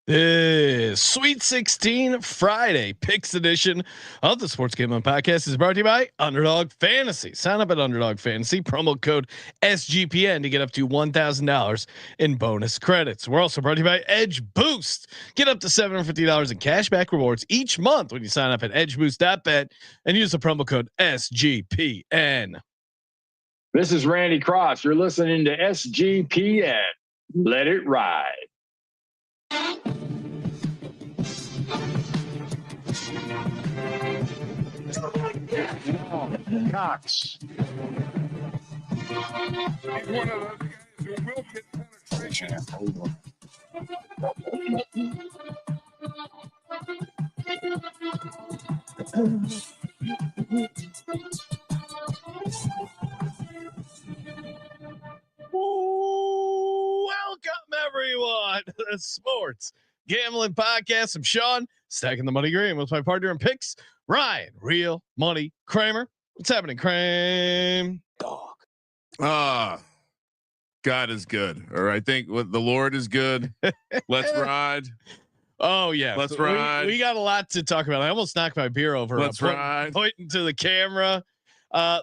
This Sweet 16 Friday picks edition of the Sports Gambling Podcast is brought to you by Underdog Fantasy. Sign up at Underdog Fantasy, promo code SGPN to get up to $1,000 in bonus credits. We're also brought to you by Edge Boost. Get up to $750 in cashback rewards each month when you sign up at edgeboost.bet and use the promo code SGPN. This is Randy Cross. You're listening to SGPN. Let it ride. Cox. He's one of those guys who will get penetration. Welcome everyone to the Sports Gambling Podcast. I'm Sean, stacking the money green with my partner in picks, Ryan, Real Money Kramer. What's happening, Kramer? Dog. God is good. Or I think what the Lord is good. Let's ride. Oh yeah, let's ride. We got a lot to talk about. I almost knocked my beer over. Let's ride. Pointing to the camera.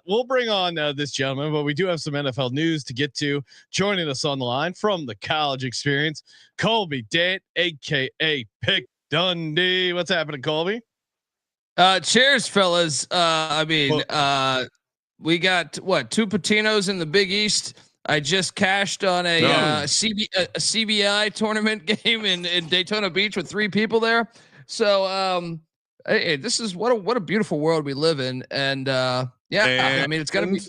We'll bring on this gentleman, but we do have some NFL news to get to. Joining us on the line from the college experience, Colby Dant, aka Pick Dundee. What's happening, Colby? Cheers, fellas. We got what, 2 Patinos in the Big East. I just cashed on a CBI tournament game in Daytona Beach with 3 people there. So hey, this is what a beautiful world we live in, and I mean it's gonna be.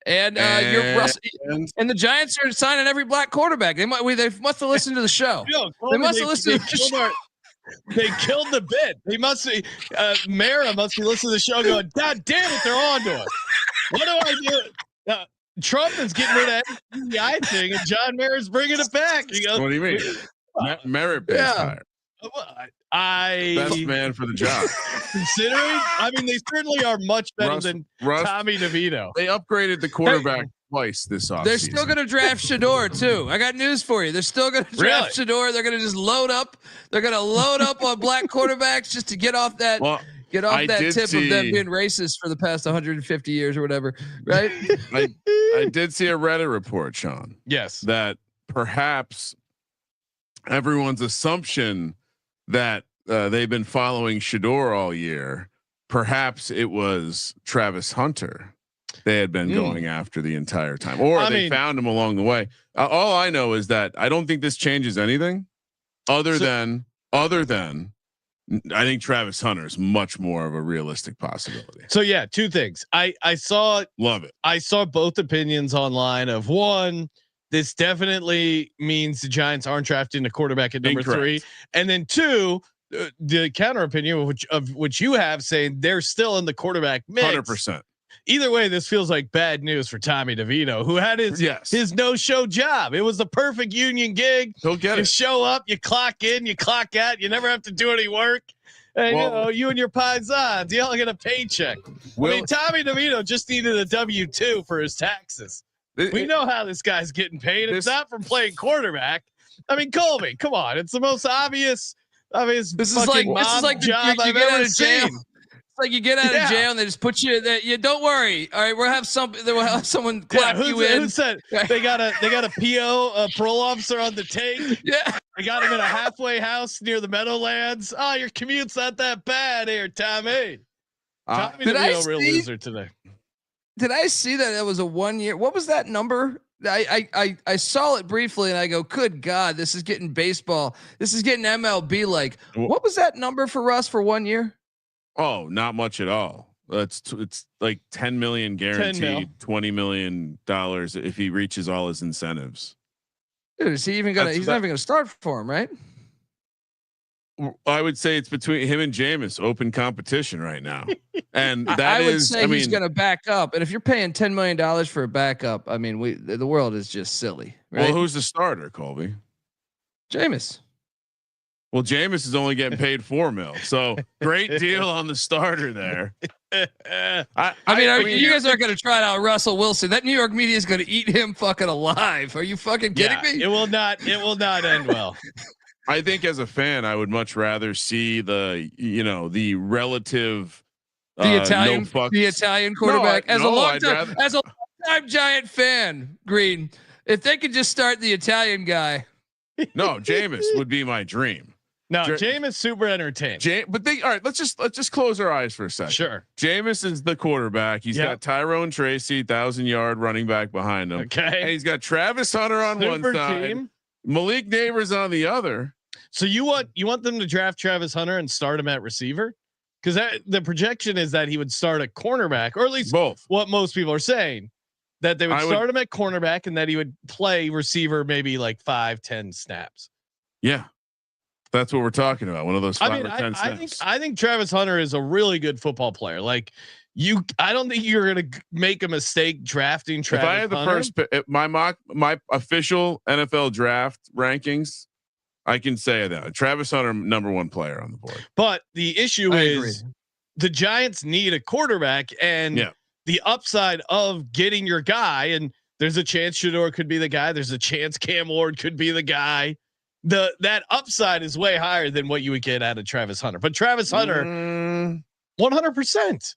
And the Giants are signing every black quarterback. They must have listened to the show. They must have listened to the show. They killed the bit. They must be Mara must be listening to the show going, God damn it, they're on to us. What do I do? Trump is getting rid of the FDI thing, and John Mara's bringing it back. He goes, what do you mean? Merit-based hire. Best man for the job. Considering, I mean, they certainly are much better than Tommy DeVito. They upgraded the quarterback twice this offseason. They're still going to draft Shador too. I got news for you. They're still going to draft Shador. They're going to just load up. They're going to load up on black quarterbacks just to get off that. Get off that tip of them being racist for the past 150 years or whatever, right? I did see a Reddit report, Sean. Yes, that perhaps everyone's assumption that they've been following Shador all year. Perhaps it was Travis Hunter they had been going after the entire time, or they found him along the way. All I know is that I don't think this changes anything, other than I think Travis Hunter is much more of a realistic possibility. So yeah, 2 things. I love it. I saw both opinions online of one. This definitely means the Giants aren't drafting a quarterback at number 3, and then 2, the counter opinion of which you have saying they're still in the quarterback mix. 100%. Either way, this feels like bad news for Tommy DeVito, who had his no-show job. It was the perfect union gig. He'll get you show up, you clock in, you clock out. You never have to do any work. And you and your paisans, you all get a paycheck. I mean, Tommy DeVito just needed a W-2 for his taxes. We know how this guy's getting paid. It's not from playing quarterback. I mean, Colby, come on. It's the most obvious. This is like job I've ever seen. Like you get out of jail and they just put you there. You don't worry. All right, we'll have someone clap you in. Who said they got a PO, a parole officer on the take? Yeah, they got him in a halfway house near the Meadowlands. Oh, your commute's not that bad here, Tommy. Tommy DeVito, real loser today. Did I see that was a 1 year? What was that number? I saw it briefly and I go, good God, this is getting baseball. This is getting MLB. Like, what was that number for Russ for 1 year? Oh, not much at all. It's like 10 million guaranteed, $20 million if he reaches all his incentives. Dude, is he even gonna? He's not even gonna start for him, right? I would say it's between him and Jameis, open competition right now, and that I would say he's gonna back up. And if you're paying $10 million for a backup, I mean, the world is just silly. Right? Well, who's the starter, Colby? Jameis. Well, Jameis is only getting paid $4 million, so great deal on the starter there. I mean, you guys aren't going to try out Russell Wilson. That New York media is going to eat him fucking alive. Are you fucking kidding me? It will not end well. I think as a fan, I would much rather see the relative The Italian, no the Italian quarterback. No, as I'd rather- a long-time Giant fan, Green, if they could just start the Italian guy. No, Jameis would be my dream. No, Jameis super entertaining. But all right. Let's just close our eyes for a second. Sure. Jameis is the quarterback. He's got Tyrone Tracy, 1,000-yard running back behind him. Okay. And he's got Travis Hunter on one side, team. Malik Neighbors on the other. So you want them to draft Travis Hunter and start him at receiver? Because the projection is that he would start at cornerback, or at least both. What most people are saying, that they would start him at cornerback and that he would play receiver maybe like 5-10 snaps. Yeah. That's what we're talking about. One of those 5 or 10 snaps. I think Travis Hunter is a really good football player. Like I don't think you're going to make a mistake drafting Travis Hunter. If I had the first my official NFL draft rankings, I can say that Travis Hunter, number 1 player on the board. But the issue is the Giants need a quarterback, and the upside of getting your guy, and there's a chance Shedeur could be the guy. There's a chance Cam Ward could be the guy. That upside is way higher than what you would get out of Travis Hunter. But Travis Hunter, 100%.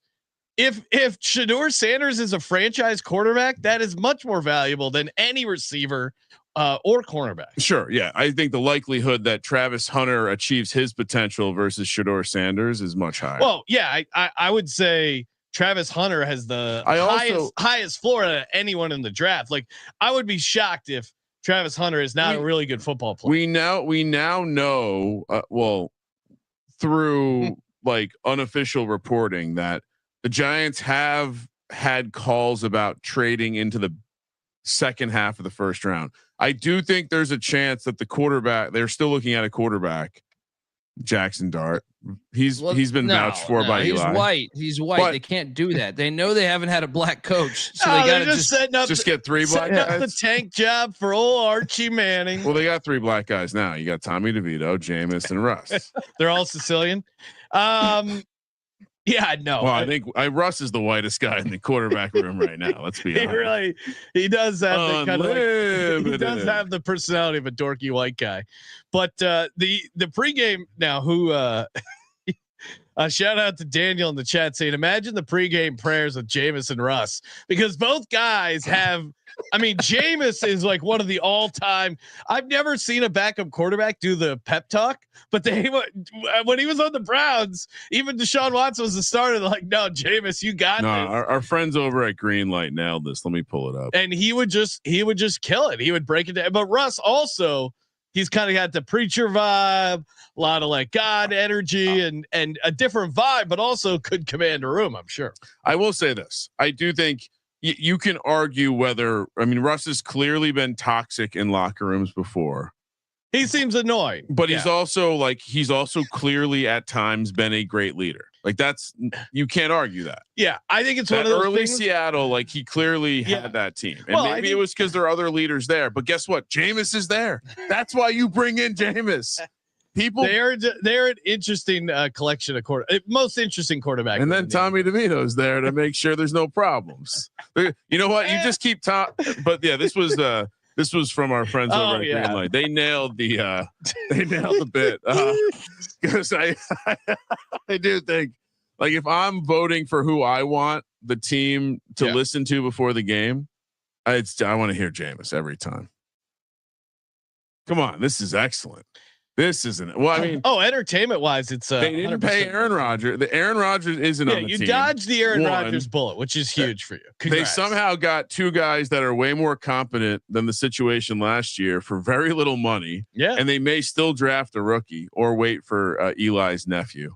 If Shedeur Sanders is a franchise quarterback, that is much more valuable than any receiver or cornerback. Sure. Yeah. I think the likelihood that Travis Hunter achieves his potential versus Shedeur Sanders is much higher. Well, yeah, I would say Travis Hunter has the highest floor of anyone in the draft. Like, I would be shocked if Travis Hunter is not a really good football player. We now know, through like unofficial reporting, that the Giants have had calls about trading into the second half of the first round. I do think there's a chance that the quarterback, they're still looking at a quarterback, Jackson Dart. He's been vouched for by Eli. He's white. But they can't do that. They know they haven't had a black coach, so they got to just get 3 black guys. The tank job for old Archie Manning. Well, they got 3 black guys now. You got Tommy DeVito, Jameis, and Russ. They're all Sicilian. Yeah, no. Well, I think Russ is the whitest guy in the quarterback room right now. Let's be honest. He does have he does have the personality of a dorky white guy. But the pregame now, who shout out to Daniel in the chat saying, imagine the pregame prayers of Jameis and Russ, because both guys have. I mean, Jameis is like one of the all-time. I've never seen a backup quarterback do the pep talk, but when he was on the Browns, even Deshaun Watson was the starter. They're like, no, Jameis, you got this. Our friends over at Greenlight nailed this. Let me pull it up. And he would just kill it. He would break it down. But Russ also, he's kind of got the preacher vibe, a lot of like God energy and a different vibe, but also could command a room, I'm sure. I will say this. I do think you can argue whether, Russ has clearly been toxic in locker rooms before. He seems annoying, but he's also clearly at times been a great leader. Like you can't argue that. Yeah. I think it's one of those early things. Seattle, like he clearly had that team, and maybe it was because there are other leaders there, but guess what? Jameis is there. That's why you bring in Jameis. People, they're an interesting collection of most interesting quarterback. And then Tommy DeVito's there to make sure there's no problems. You know what? You just keep but yeah, this was from our friends over at Greenlight. They nailed the bit. Because I do think, like, if I'm voting for who I want the team to listen to before the game, I want to hear Jameis every time. Come on, this is excellent. This isn't. Well, entertainment wise, it's they didn't pay Aaron Rodgers. The Aaron Rodgers isn't on the team. You dodged the Aaron Rodgers bullet, which is huge for you. Congrats. They somehow got 2 guys that are way more competent than the situation last year for very little money. Yeah, and they may still draft a rookie or wait for Eli's nephew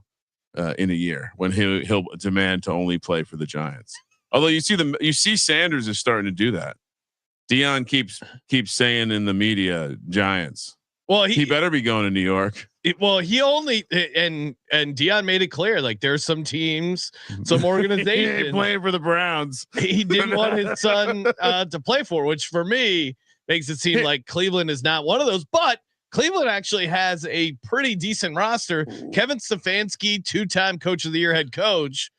in a year when he'll demand to only play for the Giants. Although you see Sanders is starting to do that. Dion keeps saying in the media, Giants. Well, he better be going to New York. He only and Dion made it clear, like there's some teams, some organizations playing for the Browns. He didn't want his son to play for, which for me makes it seem like Cleveland is not one of those. But Cleveland actually has a pretty decent roster. Kevin Stefanski, 2-time Coach of the Year head coach.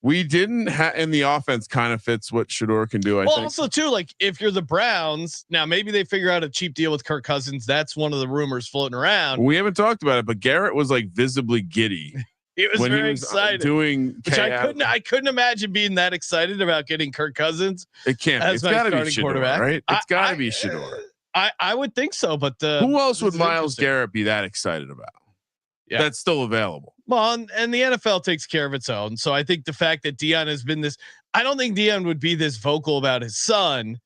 We didn't have, and the offense kind of fits what Shedeur can do. I think. Also too, like if you're the Browns now, maybe they figure out a cheap deal with Kirk Cousins. That's one of the rumors floating around. We haven't talked about it, but Garrett was like visibly giddy. He was very excited doing. Which I couldn't imagine being that excited about getting Kirk Cousins. It can't. It's got to be Shedeur, right? It's got to be Shedeur. I would think so, but who else would Myles Garrett be that excited about? Yeah. That's still available. Well, and the NFL takes care of its own. So I think the fact that Dion has been this, I don't think Dion would be this vocal about his son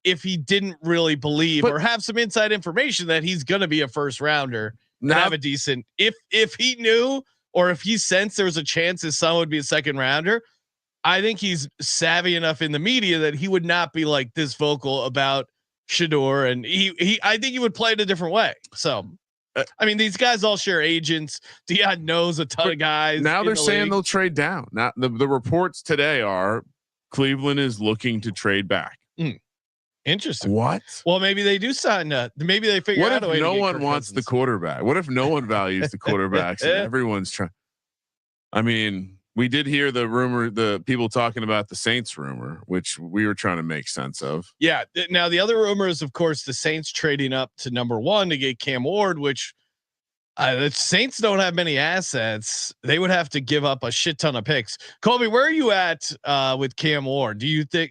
if he didn't really believe or have some inside information that he's going to be a first rounder and have a decent, if he knew, or if he sensed there was a chance his son would be a second rounder, I think he's savvy enough in the media that he would not be like this vocal about Shedeur. And I think he would play it a different way. So, I mean, these guys all share agents. Dion knows a ton of guys. Now they're saying they'll trade down. Now the reports today are Cleveland is looking to trade back. Interesting. What? Well, maybe they do sign. Maybe they figure out a way. What if no one wants the quarterback? What if no one values the quarterbacks and everyone's trying? I mean, we did hear the rumor, the people talking about the Saints rumor, which we were trying to make sense of. Yeah. Now the other rumor is, of course, the Saints trading up to number 1 to get Cam Ward, which the Saints don't have many assets. They would have to give up a shit ton of picks. Colby, where are you at with Cam Ward?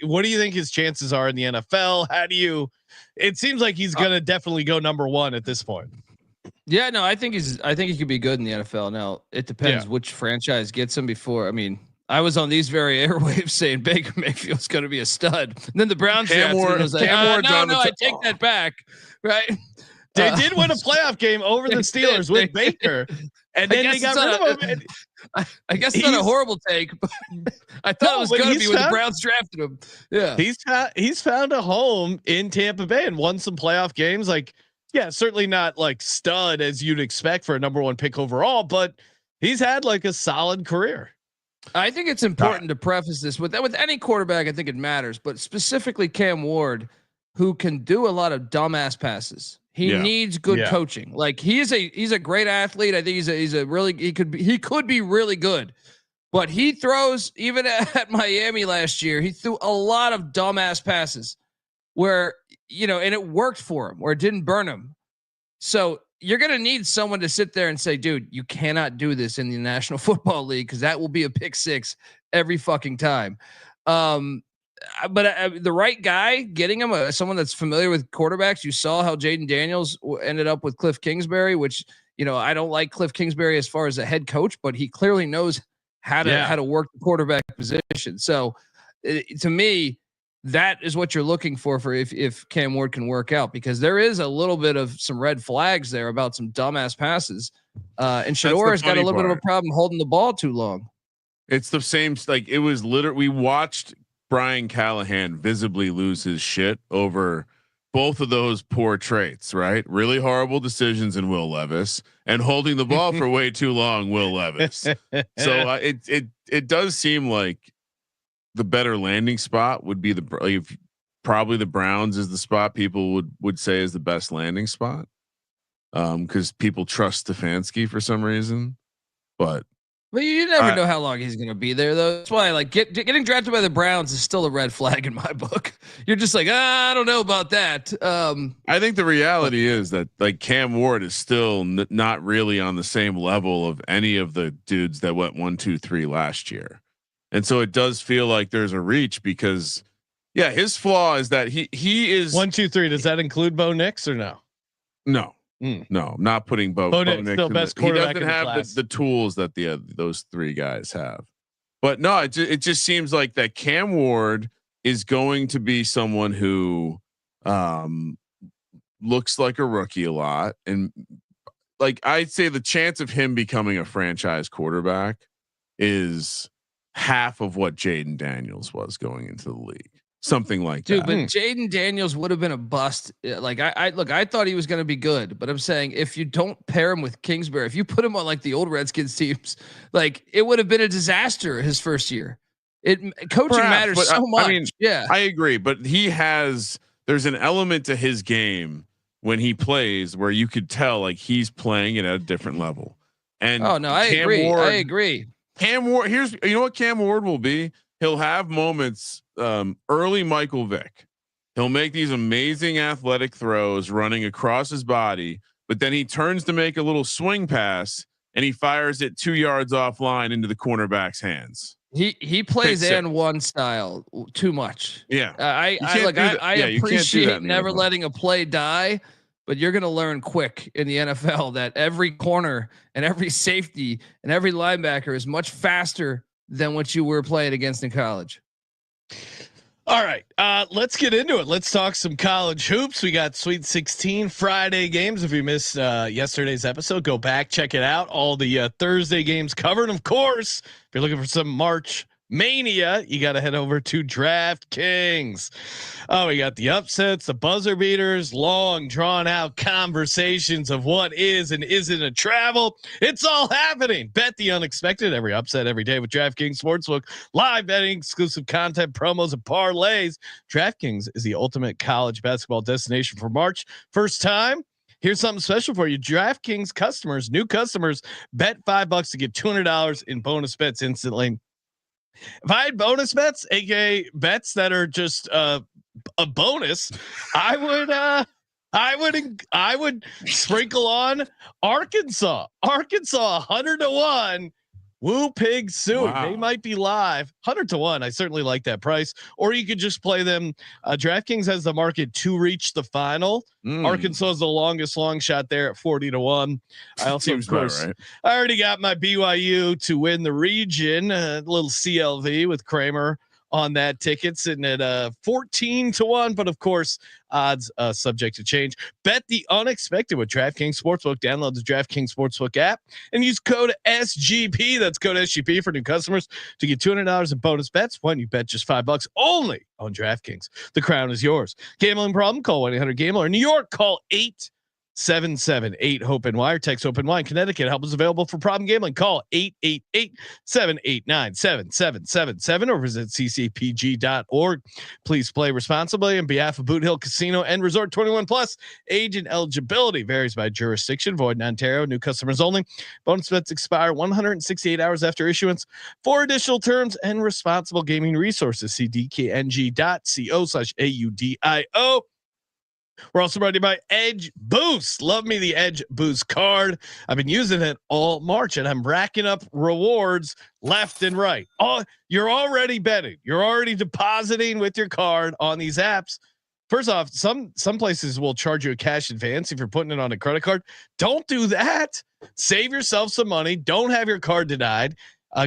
What do you think his chances are in the NFL? It seems like he's going to definitely go number 1 at this point. Yeah, no, I think he could be good in the NFL. Now it depends which franchise gets him before. I mean, I was on these very airwaves saying Baker Mayfield's going to be a stud. And then the Browns was like, I take that back. Right. They did win a playoff game over the Steelers with Baker, and then they got rid of him. I guess it's not a horrible take, but I thought it was going to be when the Browns drafted him. Yeah, he's found a home in Tampa Bay and won some playoff games. Like, yeah, certainly not like stud as you'd expect for a number 1 pick overall, but he's had like a solid career. I think it's important to preface this with any quarterback. I think it matters, but specifically Cam Ward, who can do a lot of dumbass passes. He needs good coaching. Like he's a great athlete. I think he could be really good, but he throws, even at Miami last year, he threw a lot of dumbass passes where, and it worked for him, where it didn't burn him. So you're going to need someone to sit there and say, dude, you cannot do this in the National Football League, because that will be a pick 6 every fucking time. But the right guy, getting him someone that's familiar with quarterbacks. You saw how Jaden Daniels ended up with Cliff Kingsbury, which, I don't like Cliff Kingsbury as far as a head coach, but he clearly knows how to work the quarterback position. So to me, that is what you're looking for if Cam Ward can work out, because there is a little bit of some red flags there about some dumbass passes. And Shedeur has got a little bit of a problem holding the ball too long. It's the same. Like it was literally, we watched Brian Callahan visibly lose his shit over both of those poor traits, right? Really horrible decisions in Will Levis and holding the ball for way too long, Will Levis. So it does seem like the better landing spot would be probably the Browns is the spot people would say is the best landing spot. Cause people trust Stefanski for some reason, but you never know how long he's going to be there, though. That's why, like, getting drafted by the Browns is still a red flag in my book. You're just like, I don't know about that. I think the reality is that like Cam Ward is still not really on the same level of any of the dudes that went 1, 2, 3 last year, and so it does feel like there's a reach because, his flaw is that he is 1, 2, 3. Does that include Bo Nix or no? No. No, I'm not putting Bo Nix still best quarterback. He doesn't have the tools that those 3 guys have. But no, it just seems like that Cam Ward is going to be someone who looks like a rookie a lot, and like I'd say the chance of him becoming a franchise quarterback is half of what Jaden Daniels was going into the league. Something like that. But Jaden Daniels would have been a bust. Like I thought he was going to be good, but I'm saying if you don't pair him with Kingsbury, if you put him on like the old Redskins teams, like it would have been a disaster his first year. Coaching matters so much. I mean, I agree, but there's an element to his game when he plays where you could tell like he's playing it at a different level. And I agree. Cam Ward. You know what Cam Ward will be. He'll have moments. Early Michael Vick. He'll make these amazing athletic throws running across his body, but then he turns to make a little swing pass and he fires it 2 yards offline into the cornerback's hands. He plays and one style too much. Yeah, I appreciate never letting a play die, but you're gonna learn quick in the NFL that every corner and every safety and every linebacker is much faster than what you were playing against in college. All right, let's get into it. Let's talk some college hoops. We got Sweet 16 Friday games. If you missed yesterday's episode, go back, check it out. All the Thursday games covered. Of course, if you're looking for some March mania, you got to head over to DraftKings. Oh, we got the upsets, the buzzer beaters, long drawn out conversations of what is and isn't a travel. It's all happening. Bet the unexpected every upset every day with DraftKings Sportsbook. Live betting, exclusive content, promos, and parlays. DraftKings is the ultimate college basketball destination for March. First time. Here's something special for you. DraftKings customers, new customers, bet $5 to get $200 in bonus bets instantly. If I had bonus bets, aka bets that are just a bonus, I would sprinkle on Arkansas 100-1. Woo Pig Suey. Wow. They might be live 100-1. I certainly like that price. Or you could just play them. DraftKings has the market to reach the final. Arkansas is the longest long shot there at 40-1. I also, of course, right. I already got my BYU to win the region. A little CLV with Kramer on that ticket, sitting at 14-1. But of course, odds subject to change. Bet the unexpected with DraftKings Sportsbook. Download the DraftKings Sportsbook app and use code SGP. That's code SGP for new customers to get $200 in bonus bets when you bet just $5 only on DraftKings. The crown is yours. Gambling problem? Call 1-800-GAMBLER. In New York, call 877-8-HOPE-NY or text HOPE-NY. In Connecticut, help is available for problem gambling. Call 888-789-7777 or visit ccpg.org. Please play responsibly on behalf of Boot Hill Casino and Resort. 21 plus. Age and eligibility varies by jurisdiction. Void in Ontario. New customers only. Bonus bets expire 168 hours after issuance. For additional terms and responsible gaming resources, see dkng.co/AUDIO. We're also brought to you by Edge Boost. Love me the Edge Boost card. I've been using it all March and I'm racking up rewards left and right. Oh, you're already betting. You're already depositing with your card on these apps. First off, some places will charge you a cash advance if you're putting it on a credit card. Don't do that. Save yourself some money. Don't have your card denied.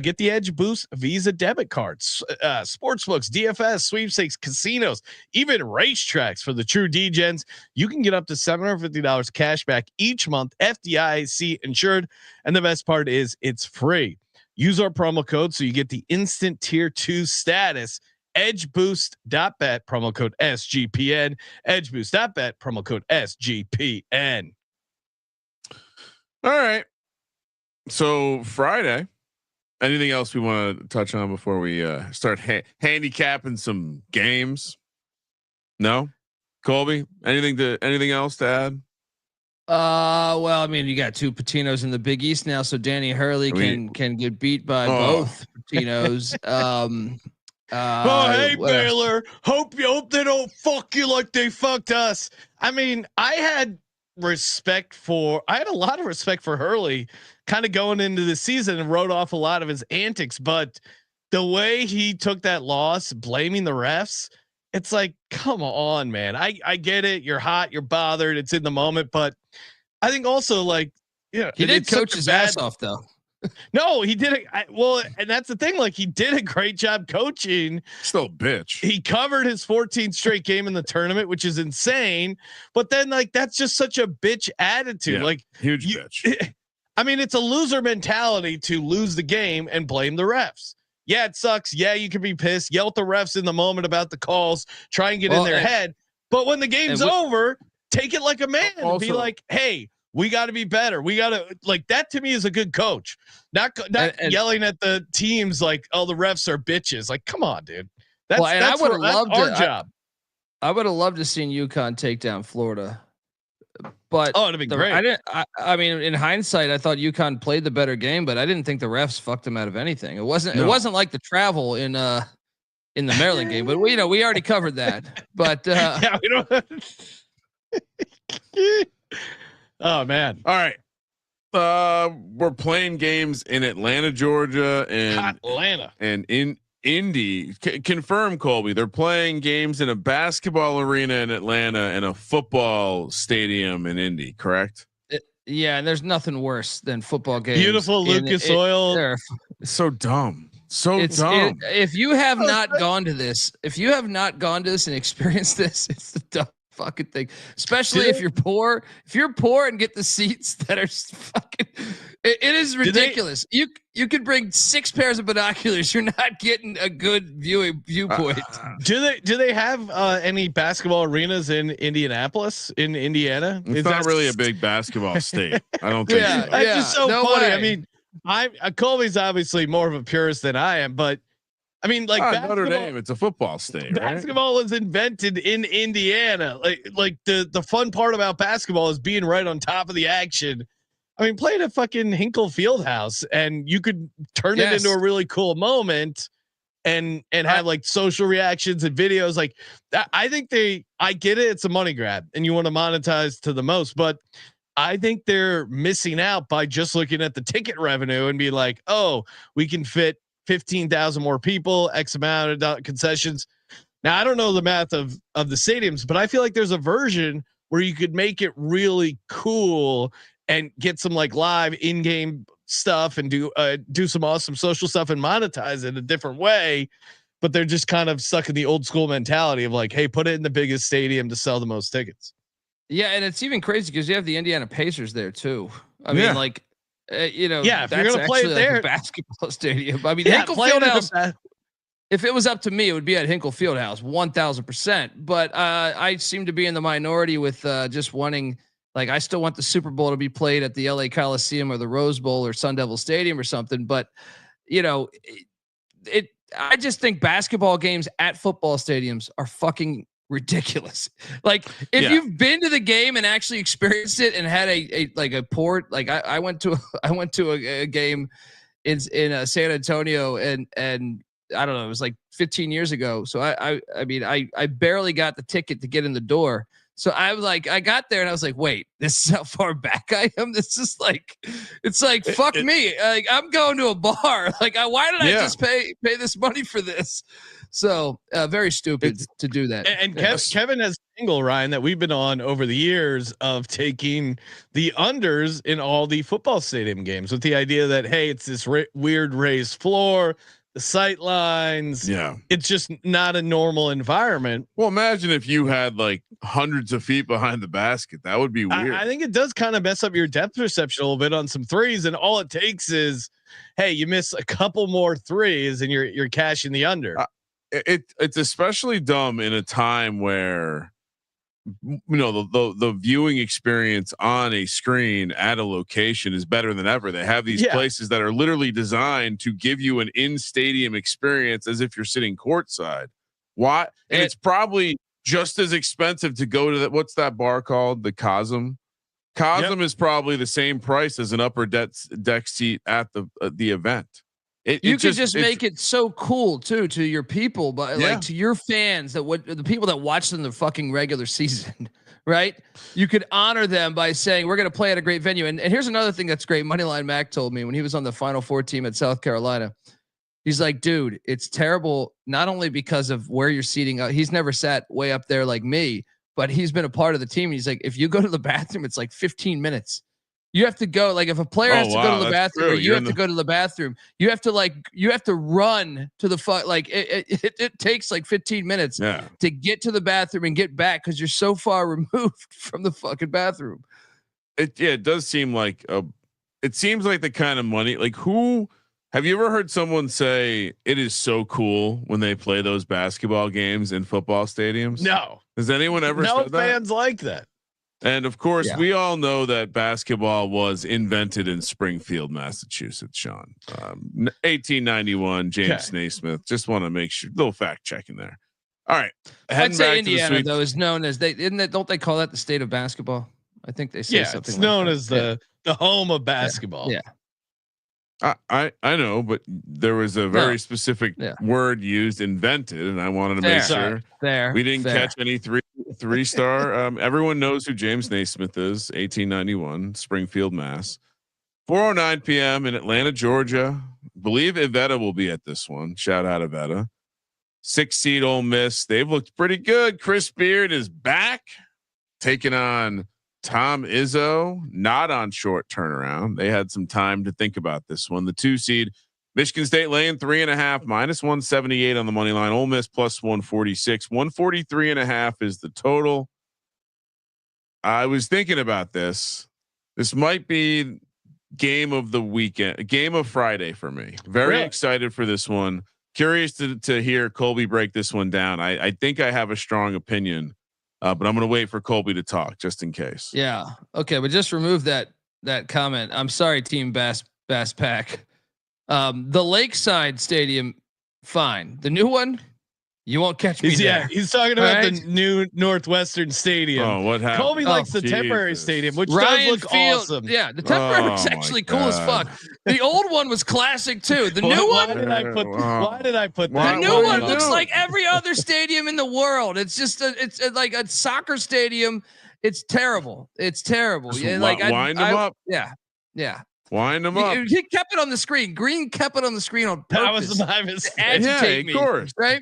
Get the Edge Boost Visa debit cards, sportsbooks, DFS, sweepstakes, casinos, even racetracks for the true D-gens. You can get up to $750 cash back each month, FDIC insured. And the best part is it's free. Use our promo code so you get the instant tier 2 status. Edgeboost.bet, promo code SGPN. Edgeboost.bet, promo code SGPN. All right. So Friday. Anything else we want to touch on before we start handicapping some games? No, Colby. Anything else to add? Well, I mean, you got two Patinos in the Big East now, so Danny Hurley can get beat by both Patinos. Hey Baylor, hope they don't fuck you like they fucked us. I mean, I had a lot of respect for Hurley kind of going into the season and wrote off a lot of his antics, but the way he took that loss, blaming the refs, it's like, come on, man. I get it. You're hot, you're bothered. It's in the moment, but I think also like, yeah, he did coach his ass off though. No, he did it. And that's the thing. Like he did a great job coaching. Still a bitch. He covered his 14th straight game in the tournament, which is insane. But then like, that's just such a bitch attitude. Yeah, like huge bitch. I mean, it's a loser mentality to lose the game and blame the refs. Yeah, it sucks. Yeah, you can be pissed. Yell at the refs in the moment about the calls. Try and get in their head. But when the game's over, take it like a man and be like, "Hey, we got to be better. We got to like that." To me, is a good coach. Not yelling at the teams like, "Oh, the refs are bitches." Like, come on, dude. That's our job. I would have loved to seen UConn take down Florida. But Oh, it'd be great. I mean, in hindsight, I thought UConn played the better game, but I didn't think the refs fucked them out of anything. It wasn't like the travel in the Maryland game, but we already covered that. But yeah, we don't. Oh man! All right, we're playing games in Atlanta, Georgia, and in Indy. Confirm, Colby. They're playing games in a basketball arena in Atlanta and a football stadium in Indy. Correct? Yeah, and there's nothing worse than football games. Beautiful Lucas Oil. So dumb. Dumb. If you have not gone to this, and experienced this, it's the dumb fucking thing. Especially if you're poor. If you're poor and get the seats that are fucking, it is ridiculous. You could bring 6 pairs of binoculars. You're not getting a good viewpoint. Do they have any basketball arenas in Indianapolis, in Indiana? It's not really a big basketball state. I don't think. So. It's just so funny. Way. I mean, Colby's obviously more of a purist than I am, but I mean, like Notre Dame, it's a football state. Basketball was invented in Indiana. Like the fun part about basketball is being right on top of the action. I mean, play at a fucking Hinkle Fieldhouse, and you could turn it into a really cool moment, and have like social reactions and videos. Like I think I get it. It's a money grab, and you want to monetize to the most, but I think they're missing out by just looking at the ticket revenue and be like, oh, we can fit 15,000 more people, X amount of concessions. Now, I don't know the math of the stadiums, but I feel like there's a version where you could make it really cool and get some like live in-game stuff and do some awesome social stuff and monetize it a different way. But they're just kind of stuck in the old school mentality of like, hey, put it in the biggest stadium to sell the most tickets. Yeah, and it's even crazy because you have the Indiana Pacers there too. I mean, like, if you're gonna play it there, like a basketball stadium. I mean, Hinkle Fieldhouse. If it was up to me, it would be at Hinkle Fieldhouse, 1,000%. But I seem to be in the minority with just wanting. Like, I still want the Super Bowl to be played at the LA Coliseum or the Rose Bowl or Sun Devil Stadium or something. But I just think basketball games at football stadiums are fucking ridiculous. Like if you've been to the game and actually experienced it and had a port, like I went to a game in San Antonio and I don't know, it was like 15 years ago. So I mean I barely got the ticket to get in the door. So I was like, I got there and I was like, wait, this is how far back I am. This is like, it's like, fuck me. Like I'm going to a bar. Like why did I just pay this money for this? So very stupid to do that. And Kevin has an angle, Ryan, that we've been on over the years of taking the unders in all the football stadium games with the idea that, hey, it's this weird raised floor, the sight lines. Yeah. It's just not a normal environment. Well, imagine if you had like hundreds of feet behind the basket. That would be weird. I think it does kind of mess up your depth perception a little bit on some threes. And all it takes is, hey, you miss a couple more threes and you're cashing the under. It's especially dumb in a time where the viewing experience on a screen at a location is better than ever. They have these places that are literally designed to give you an in-stadium experience as if you're sitting courtside. Why? And it's probably just as expensive to go to what's that bar called? The Cosm. Cosm is probably the same price as an upper deck seat at the event. You could just make it so cool too to your people, but like to your fans the people that watch them the fucking regular season, right? You could honor them by saying we're going to play at a great venue. And here's another thing that's great. Moneyline Mac told me when he was on the Final Four team at South Carolina, he's like, dude, it's terrible. Not only because of where you're seating, he's never sat way up there like me, but he's been a part of the team. He's like, if you go to the bathroom, it's like 15 minutes. You have to go, like if a player has to go to the bathroom, you have to go to the bathroom. You have to run to the like it takes like 15 minutes to get to the bathroom and get back because you're so far removed from the fucking bathroom. It does seem like it seems like the kind of money. Like who have you ever heard someone say it is so cool when they play those basketball games in football stadiums? No. Has anyone ever? No said fans like that. And of course, we all know that basketball was invented in Springfield, Massachusetts. Sean, 1891. James Naismith. Just want to make sure, little fact checking there. All right, I'd say Indiana though is known as don't they call that the state of basketball? I think they say something. It's known as the home of basketball. Yeah. I know, but there was a very specific word used, invented, and I wanted to make sure we didn't catch any three star. Everyone knows who James Naismith is. 1891, Springfield, Mass. 4:09 p.m. in Atlanta, Georgia. Believe Iveta will be at this one. Shout out Iveta. 6 seed Ole Miss. They've looked pretty good. Chris Beard is back, taking on Tom Izzo, not on short turnaround. They had some time to think about this one. The 2 seed Michigan State laying 3.5 -178 on the money line. Ole Miss plus 146, 143.5 is the total. I was thinking about this. This might be game of the weekend, game of Friday for me. Very excited for this one. Curious to hear Colby break this one down. I think I have a strong opinion. But I'm going to wait for Colby to talk just in case. Yeah. Okay. But just remove that comment. I'm sorry, Team Bass Pack. The Lakeside Stadium, fine. The new one, you won't catch me there. He's talking about the new Northwestern Stadium. Oh, what happened? Colby likes the temporary stadium, which does look awesome. Yeah, the temporary is actually cool as fuck. The old one was classic too. The new one. Why did I put that? The new one looks like every other stadium in the world. It's just it's like a soccer stadium. It's terrible. It's terrible. Yeah, like wind them up. Yeah, yeah. Wind them up. He kept it on the screen. Green kept it on the screen on purpose. That was my mistake. Agitate me, of course, right?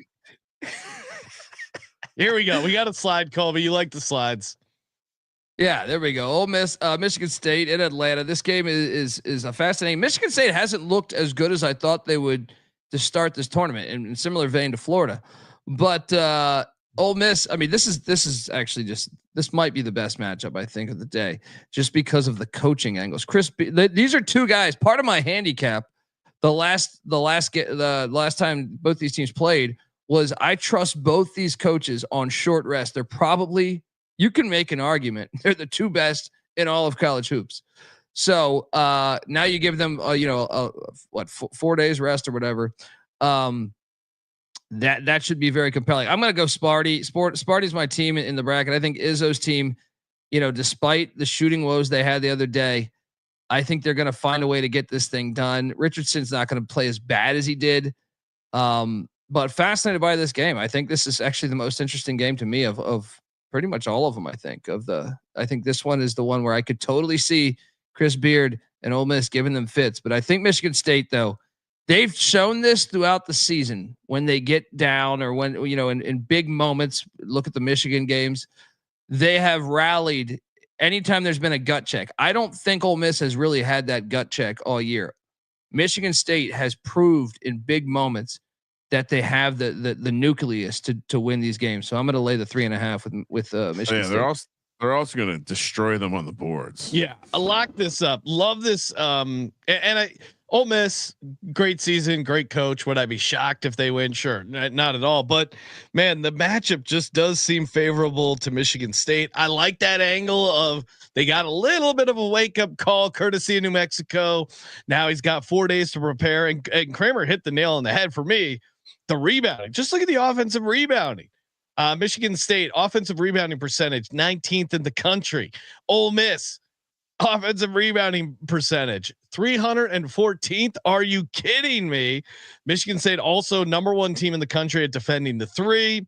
Here we go. We got a slide, Colby. You like the slides? Yeah, there we go. Ole Miss, Michigan State in Atlanta. This game is a fascinating. Michigan State hasn't looked as good as I thought they would to start this tournament, in similar vein to Florida. But Ole Miss, I mean, this is actually this might be the best matchup I think of the day, just because of the coaching angles. These are 2 guys. Part of my handicap, the last time both these teams played, was I trust both these coaches on short rest. They're probably, you can make an argument, they're the 2 best in all of college hoops. So now you give them 4 days rest or whatever. That should be very compelling. I'm going to go Sparty. Sparty's my team in the bracket. I think Izzo's team, despite the shooting woes they had the other day, I think they're going to find a way to get this thing done. Richardson's not going to play as bad as he did. But fascinated by this game. I think this is actually the most interesting game to me of pretty much all of them. I think this one is the one where I could totally see Chris Beard and Ole Miss giving them fits. But I think Michigan State, though, they've shown this throughout the season when they get down or when, in big moments, look at the Michigan games, they have rallied anytime there's been a gut check. I don't think Ole Miss has really had that gut check all year. Michigan State has proved in big moments that they have the nucleus to win these games. So I'm going to lay the 3.5 with Michigan State. They're also going to destroy them on the boards. Yeah, I lock this up. Love this. Ole Miss, great season, great coach. Would I be shocked if they win? Sure, not at all. But man, the matchup just does seem favorable to Michigan State. I like that angle of they got a little bit of a wake up call, courtesy of New Mexico. Now he's got 4 days to prepare, and Kramer hit the nail on the head for me. The rebounding, just look at the offensive rebounding. Michigan State offensive rebounding percentage 19th in the country. Ole Miss offensive rebounding percentage 314th. Are you kidding me? Michigan State also number 1 team in the country at defending the 3.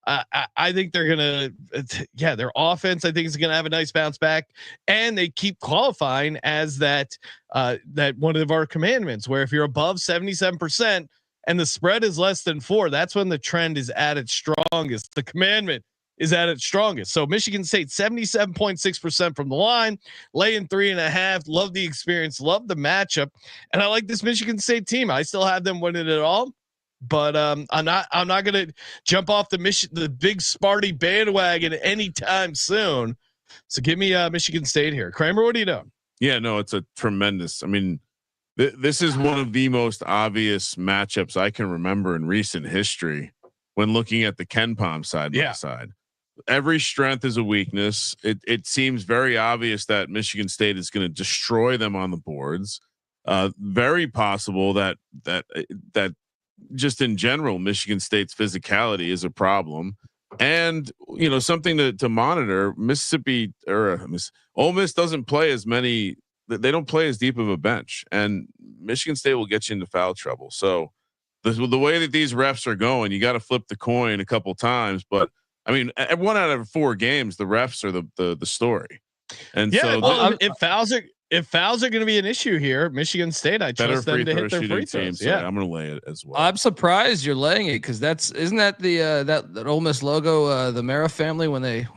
I think they're gonna, their offense I think is gonna have a nice bounce back, and they keep qualifying as that one of our commandments where if you're above 77%. And the spread is less than 4. That's when the trend is at its strongest. The commandment is at its strongest. So Michigan State 77.6% from the line, laying 3.5. Love the experience, love the matchup, and I like this Michigan State team. I still have them winning it all, but I'm not going to jump off the big Sparty bandwagon anytime soon. So give me Michigan State here. Kramer, what do you know? Yeah, no, it's a tremendous. I mean, this is one of the most obvious matchups I can remember in recent history when looking at the KenPom side by side. Every strength is a weakness. It seems very obvious that Michigan State is going to destroy them on the boards. Very possible that just in general, Michigan State's physicality is a problem. And something to monitor. Mississippi Ole Miss doesn't play as many. They don't play as deep of a bench, and Michigan State will get you into foul trouble. So the way that these refs are going, you got to flip the coin a couple times. But I mean, at 1 out of 4 games, the refs are the story. And so if fouls are going to be an issue here, Michigan State, I trust them to hit their free throws. So I'm going to lay it as well. I'm surprised you're laying it because isn't that the that Ole Miss logo, the Mara family when they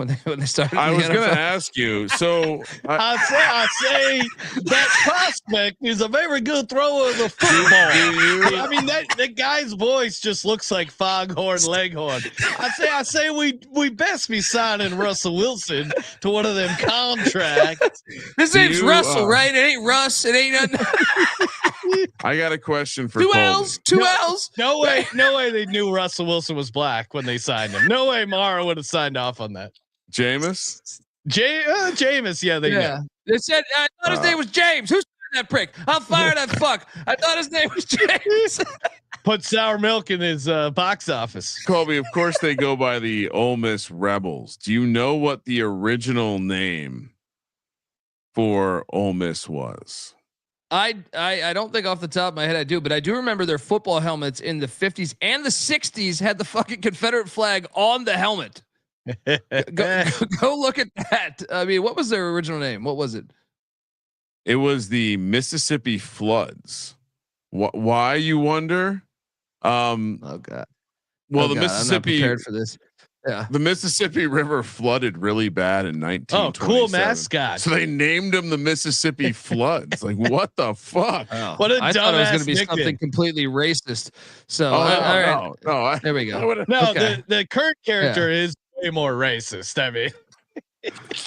started. I was going to ask you. So I say that prospect is a very good thrower of the football. I mean that guy's voice just looks like Foghorn Leghorn. I say we best be signing Russell Wilson to one of them contracts. His name's Russell. Right? It ain't Russ. It ain't nothing. I got a question for two Colby. L's. Two L's. No way they knew Russell Wilson was black when they signed him. No way Mara would have signed off on that. Jameis? Jameis, yeah, they knew. They said I thought his name was James. Who's that prick? I'll fire that fuck. I thought his name was James. Put sour milk in his box office. Colby, of course they go by the Ole Miss Rebels. Do you know what the original name for Ole Miss was? I don't think off the top of my head I do, but I do remember their football helmets in the 50s and the 60s had the fucking Confederate flag on the helmet. Go look at that. I mean, what was their original name? What was it? It was the Mississippi Floods. Why, you wonder? Oh God. Well, the God, Mississippi. I'm not prepared for this. Yeah. The Mississippi River flooded really bad in 1927. Oh, cool mascot. So they named him the Mississippi Floods. Like, what the fuck? Oh, what a I thought it was going to be nickname. something completely racist. So, all right. No, there we go. No, okay. the current character is way more racist.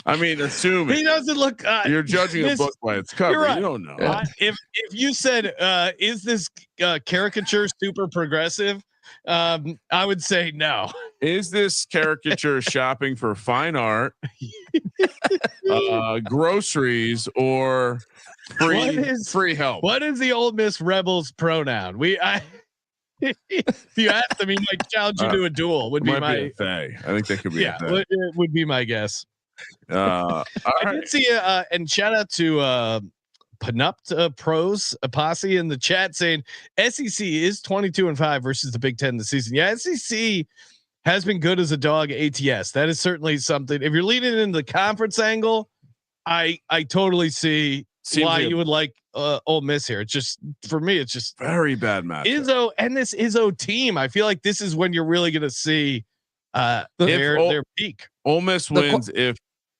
I mean, assuming he doesn't look. You're judging a book by its cover. Right. You don't know. If you said, "Is this caricature super progressive?" I would say no. Is this caricature shopping for fine art, groceries, or free help? What is the Ole Miss Rebels pronoun? If you ask them, he might challenge you to a duel. Would be my they. I think that could be. It would be my guess. I did see and shout out to Panupt Pros Posse in the chat saying SEC is 22-5 versus the Big Ten this season. Yeah, SEC has been good as a dog ATS. That is certainly something. If you're leading into the conference angle, I totally see why you would like Ole Miss here. It's just, for me, it's just very bad match. Izzo and this Izzo team. I feel like this is when you're really going to see their peak. Ole Miss wins if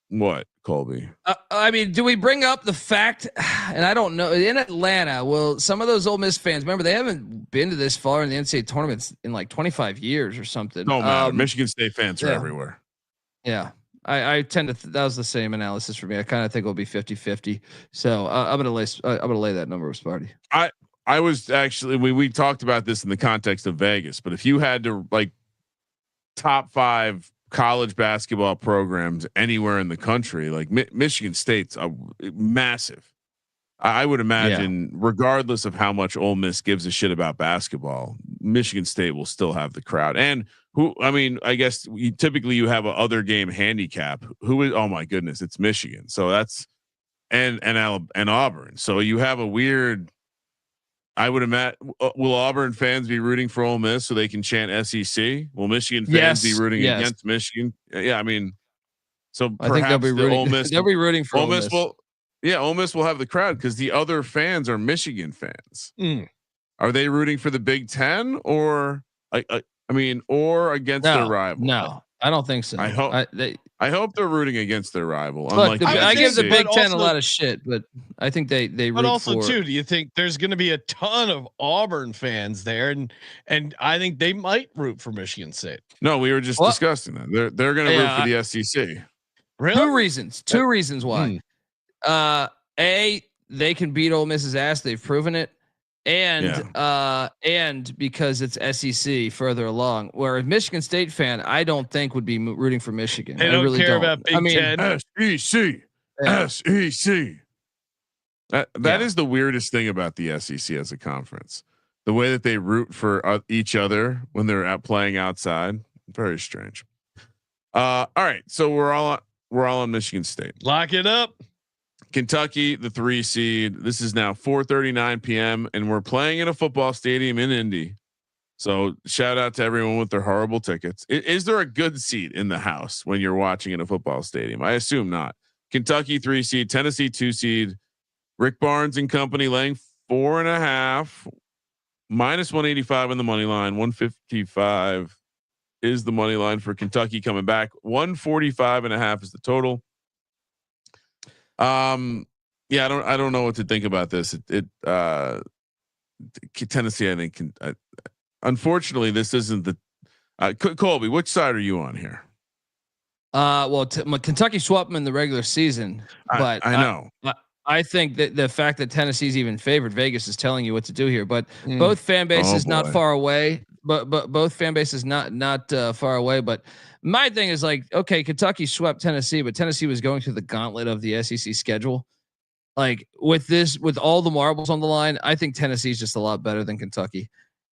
what, Colby? I mean, do we bring up the fact, and I don't know, in Atlanta, well, some of those Ole Miss fans, remember, they haven't been to this far in the NCAA tournaments in like 25 years or something. No matter. Michigan State fans are everywhere. Yeah. I tend to, that was the same analysis for me. I kind of think it'll be 50-50. So I'm going to lay that number with Sparty. I was actually, we talked about this in the context of Vegas, but if you had to like top 5 college basketball programs anywhere in the country, like Michigan State's massive. I would imagine, regardless of how much Ole Miss gives a shit about basketball, Michigan State will still have the crowd. And I guess you have a other game handicap. Who is? Oh my goodness, it's Michigan. So that's and Auburn. So you have a weird. I would imagine. Will Auburn fans be rooting for Ole Miss so they can chant SEC? Will Michigan fans be rooting against Michigan? Yeah, I mean, so I think they'll be rooting. Ole Miss, they'll be rooting for Ole Miss. Ole Miss will have the crowd because the other fans are Michigan fans. Are they rooting for the Big Ten or or against their rival? No, I don't think so. I hope they're rooting against their rival. Look, I give the Big Ten a lot of shit, but I think they root but also for too, do you think there's going to be a ton of Auburn fans there, and I think they might root for Michigan State? No, we were just discussing that. They're going to root for the SEC. Really? Two reasons why. They can beat Ole Miss's ass. They've proven it. And because it's SEC further along, where a Michigan State fan, I don't think would be rooting for Michigan. They don't care about Big Ten. SEC. That is the weirdest thing about the SEC as a conference. The way that they root for each other when they're out playing outside, very strange. All right, so we're all on Michigan State. Lock it up. Kentucky, the 3 seed. This is now 4:39 p.m. and we're playing in a football stadium in Indy. So shout out to everyone with their horrible tickets. Is there a good seat in the house when you're watching in a football stadium? I assume not. Kentucky 3 seed, Tennessee 2 seed. Rick Barnes and company laying 4.5, minus 185 on the money line. 155 is the money line for Kentucky coming back. 145.5 is the total. Yeah, I don't know what to think about this. Tennessee, I think unfortunately, this isn't the Colby. Which side are you on here? Well, Kentucky swept them in the regular season, but I know. I think that the fact that Tennessee's even favored, Vegas is telling you what to do here. But both fan bases not far away. But both fan bases not far away. But my thing is like, okay, Kentucky swept Tennessee, but Tennessee was going through the gauntlet of the SEC schedule. Like with all the marbles on the line, I think Tennessee's just a lot better than Kentucky.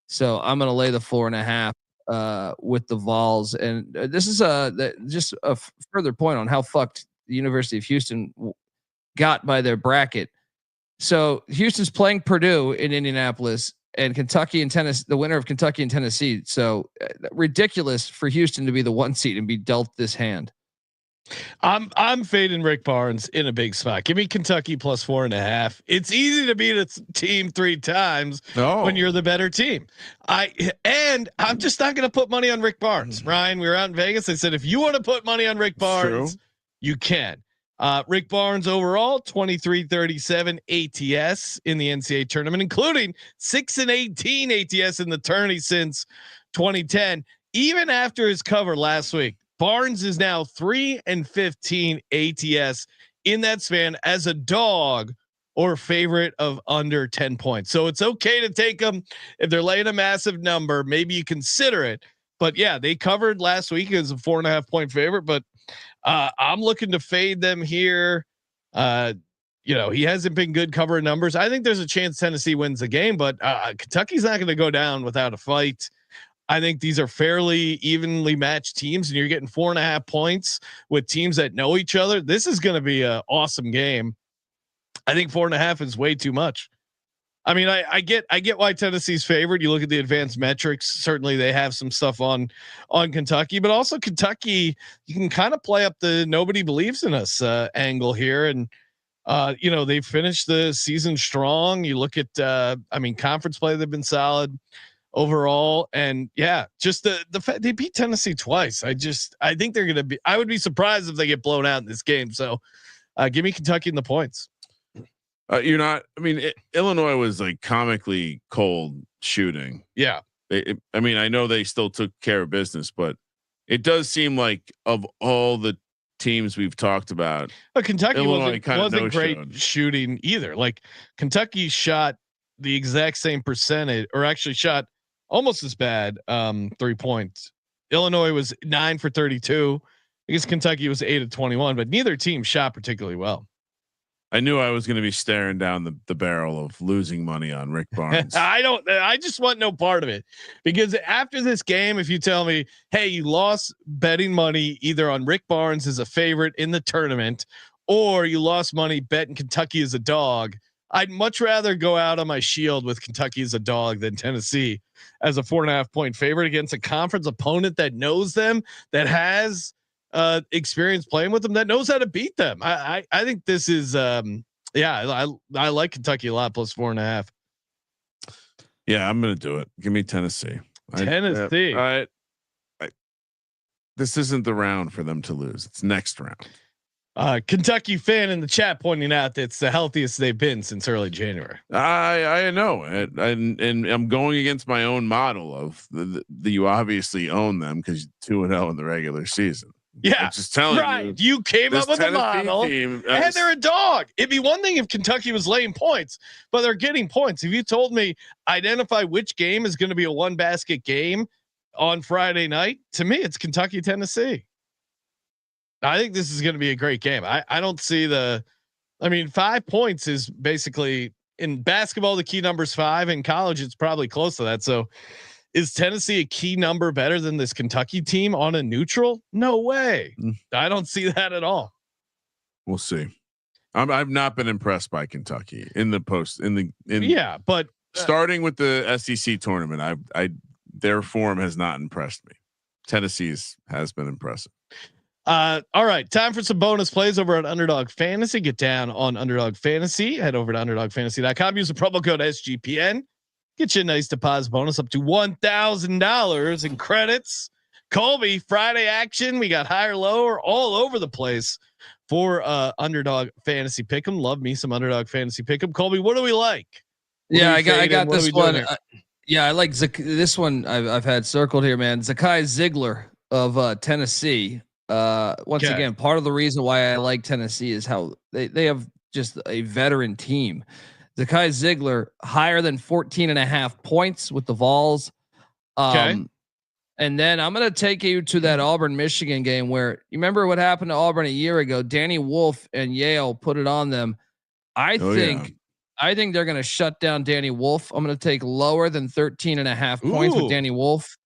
So I'm going to lay the 4.5 with the Vols. And this is just a further point on how fucked the University of Houston got by their bracket. So Houston's playing Purdue in Indianapolis, and Kentucky and Tennessee, the winner of Kentucky and Tennessee. So ridiculous for Houston to be the 1 seed and be dealt this hand. I'm fading Rick Barnes in a big spot. Give me Kentucky plus 4.5. It's easy to beat a team 3 times when you're the better team. I'm just not going to put money on Rick Barnes. Ryan, we were out in Vegas. I said, if you want to put money on Rick Barnes, you can. Rick Barnes overall 23-37 ATS in the NCAA tournament, including 6-18 ATS in the tourney since 2010. Even after his cover last week, Barnes is now 3-15 ATS in that span as a dog or favorite of under 10 points. So it's okay to take them if they're laying a massive number. Maybe you consider it, but yeah, they covered last week as a 4.5 point favorite, but I'm looking to fade them here. He hasn't been good covering numbers. I think there's a chance Tennessee wins the game, but Kentucky's not going to go down without a fight. I think these are fairly evenly matched teams, and you're getting 4.5 points with teams that know each other. This is going to be an awesome game. I think 4.5 is way too much. I mean, I get why Tennessee's favored. You look at the advanced metrics. Certainly they have some stuff on Kentucky, but also Kentucky, you can kind of play up the nobody believes in us angle here. And, they finished the season strong. You look at, conference play, they've been solid overall. And yeah, just the fact they beat Tennessee twice. I think they're going to be, I would be surprised if they get blown out in this game. So give me Kentucky in the points. Illinois was like comically cold shooting. Yeah. I know they still took care of business, but it does seem like of all the teams we've talked about, but Kentucky wasn't great shooting either. Like Kentucky shot the exact same percentage, or actually shot almost as bad 3 points. Illinois was 9 for 32. I guess Kentucky was 8 of 21, but neither team shot particularly well. I knew I was going to be staring down the barrel of losing money on Rick Barnes. I just want no part of it, because after this game, if you tell me, hey, you lost betting money either on Rick Barnes as a favorite in the tournament, or you lost money betting Kentucky as a dog, I'd much rather go out on my shield with Kentucky as a dog than Tennessee as a 4.5 point favorite against a conference opponent that knows them, that has experience playing with them, that knows how to beat them. I think this is I like Kentucky a lot plus 4.5. Yeah, I'm gonna do it. Give me Tennessee. Tennessee. This isn't the round for them to lose. It's next round. Kentucky fan in the chat pointing out that it's the healthiest they've been since early January. I know, and I'm going against my own model of the you obviously own them because 2-0 in the regular season. Yeah, I'm just telling you came up with a model, and they're a dog. It'd be one thing if Kentucky was laying points, but they're getting points. If you told me identify which game is going to be a 1 basket game on Friday night, to me it's Kentucky Tennessee. I think this is going to be a great game. I don't see 5 points is basically in basketball, the key number's 5. In college, it's probably close to that. So Is Tennessee a key number better than this Kentucky team on a neutral? No way. I don't see that at all. We'll see. I've not been impressed by Kentucky in the post yeah, but starting with the SEC tournament, their form has not impressed me. Tennessee's has been impressive. All right, time for some bonus plays over at Underdog Fantasy. Get down on Underdog Fantasy. Head over to underdogfantasy.com. Use the promo code SGPN. Get you a nice deposit bonus up to $1,000 in credits. Colby, Friday action. We got higher, lower, all over the place for Underdog Fantasy Pick'em. Love me some Underdog Fantasy Pick'em. Colby, what do we like? I got this one. I like this one. I've had circled here, man. Zakai Ziegler of Tennessee. Once again, part of the reason why I like Tennessee is how they have just a veteran team. Zakai Ziegler higher than 14.5 points with the Vols. And then I'm going to take you to that Auburn, Michigan game where you remember what happened to Auburn a year ago. Danny Wolf and Yale put it on them. I think they're going to shut down Danny Wolf. I'm going to take lower than 13.5 points with Danny Wolf.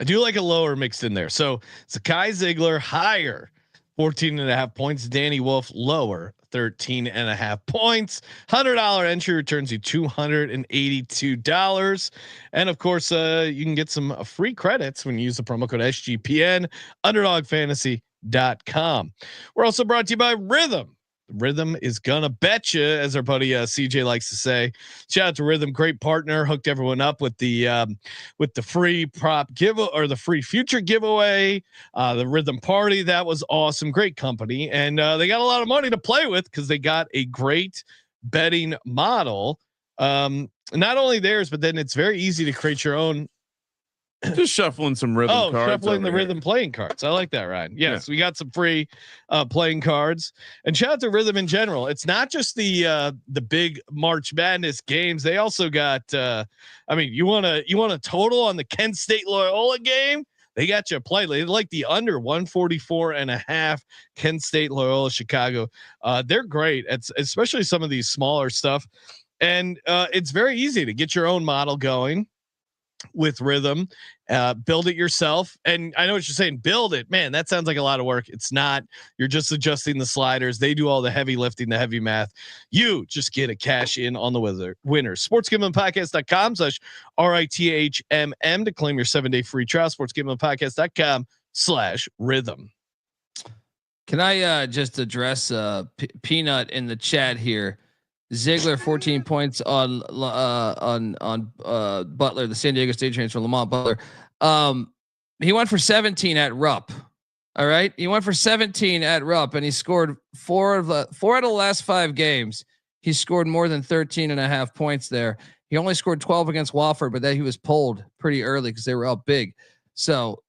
I do like a lower mixed in there. So Zakai Ziegler higher 14.5 points. Danny Wolf lower 13.5 points. $100 entry returns you $282. And of course, you can get some free credits when you use the promo code SGPN. Underdogfantasy.com. We're also brought to you by Rhythm. Rhythm is gonna bet you, as our buddy CJ likes to say. Shout out to Rhythm, great partner, hooked everyone up with the free prop give or the free future giveaway, the Rhythm party. That was awesome, great company, and they got a lot of money to play with because they got a great betting model. Not only theirs, but then it's very easy to create your own. Just shuffling some Rhythm cards. Shuffling the Rhythm playing cards. I like that, Ryan. Yes, we got some free playing cards. And shout out to Rhythm in general. It's not just the big March Madness games. They also got you want a total on the Kent State Loyola game? They got you a play. They like the under 144.5 Kent State Loyola Chicago. They're great. It's especially some of these smaller stuff. And it's very easy to get your own model going with Rhythm. Build it yourself. And I know what you're saying, build it, man. That sounds like a lot of work. It's not. You're just adjusting the sliders. They do all the heavy lifting, the heavy math. You just get a cash in on the winners. sportsgamblingpodcast.com/RITHMM to claim your 7-day free trial. sportsgamblingpodcast.com/rhythm. Can I just address Peanut in the chat here? Ziegler 14 points on Butler, the San Diego State transfer, Lamont Butler. He went for 17 at Rupp. All right, he went for 17 at Rupp, and he scored four out of the last 5 games. He scored more than 13.5 points there. He only scored 12 against Wofford, but then he was pulled pretty early because they were up big. So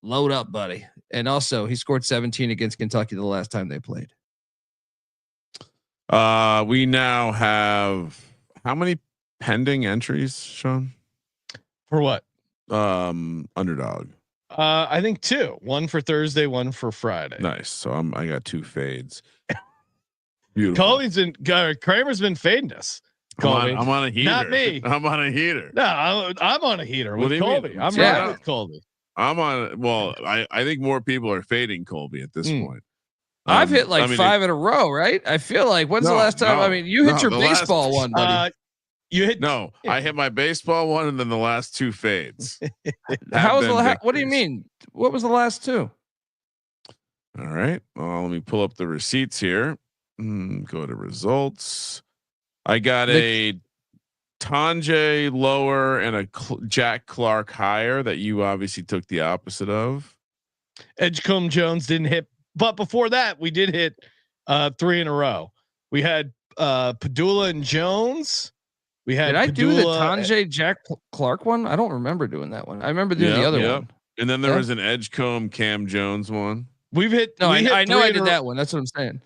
load up, buddy. And also, he scored 17 against Kentucky the last time they played. We now have how many pending entries, Sean? For what? Underdog. I think 2. One for Thursday, one for Friday. Nice. So I got 2 fades. Beautiful. Kramer's been fading us. I'm on a heater. Not me. I'm on a heater. No, I'm on a heater with Colby. I'm right with Colby. I'm on. Well, I think more people are fading Colby at this point. I've hit 5 in a row, right? I feel like when's the last time? You hit your baseball one, buddy. You hit I hit my baseball one and then the last 2 fades. How was what do you mean? What was the last 2? All right. Well, let me pull up the receipts here. Go to results. I got a Tanjay lower and a Jack Clark higher that you obviously took the opposite of. Edgecombe Jones didn't hit. But before that, we did hit 3 in a row. We had Padula and Jones. We had. Did I do the Tanjay Jack Clark one? I don't remember doing that one. I remember doing the other one. And then there was an Edgecombe Cam Jones one. We've hit. No, I know I did that one. That's what I'm saying.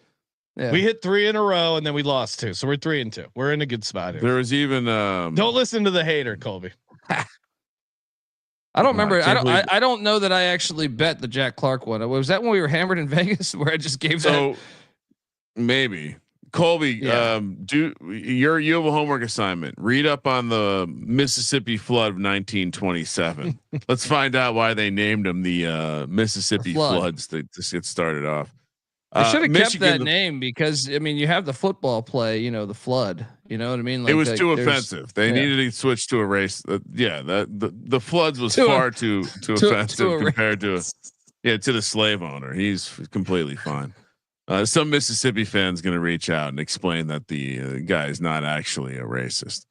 Yeah. We hit 3 in a row and then we lost 2. So we're 3 and 2. We're in a good spot here. There was even. Don't listen to the hater, Colby. I don't remember. I don't know that I actually bet the Jack Clark one. Was that when we were hammered in Vegas where I just gave that? Maybe Colby, you have a homework assignment. Read up on the Mississippi flood of 1927. Let's find out why they named them the Mississippi floods to get started off. They should have kept that name because I mean you have the football play, the flood. You know what I mean? It was too offensive. They needed to switch to a race. The floods was far too offensive compared to the slave owner. He's completely fine. Some Mississippi fan's going to reach out and explain that the guy is not actually a racist.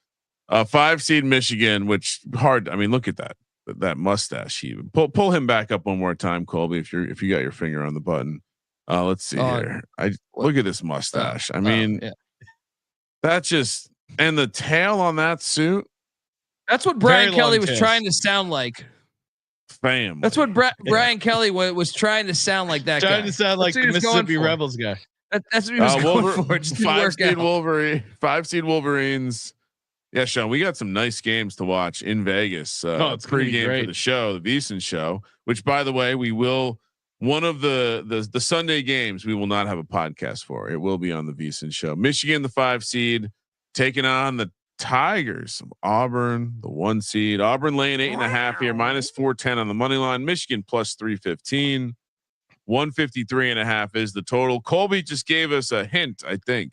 5 seed Michigan, which hard. I mean, look at that mustache. Even pull him back up one more time, Colby. If you got your finger on the button. Let's see here. Look at this mustache. I mean, that's just, and the tail on that suit. That's what Brian Kelly was trying to sound like. Fam. That's what Brian Kelly was trying to sound like. That trying guy. to sound like the Mississippi Rebels guy. That's what he was going for. Just 5 seed Wolverine. 5 seed Wolverines. Yeah, Sean, we got some nice games to watch in Vegas. It's pregame for the show, the VSiN show. Which, by the way, we will. One of the Sunday games we will not have a podcast for. It will be on the VSiN show. Michigan, the 5 seed, taking on the Tigers. Auburn, the 1 seed. Auburn laying 8.5 here, -410 on the money line. Michigan plus 315. 153.5 is the total. Colby just gave us a hint, I think,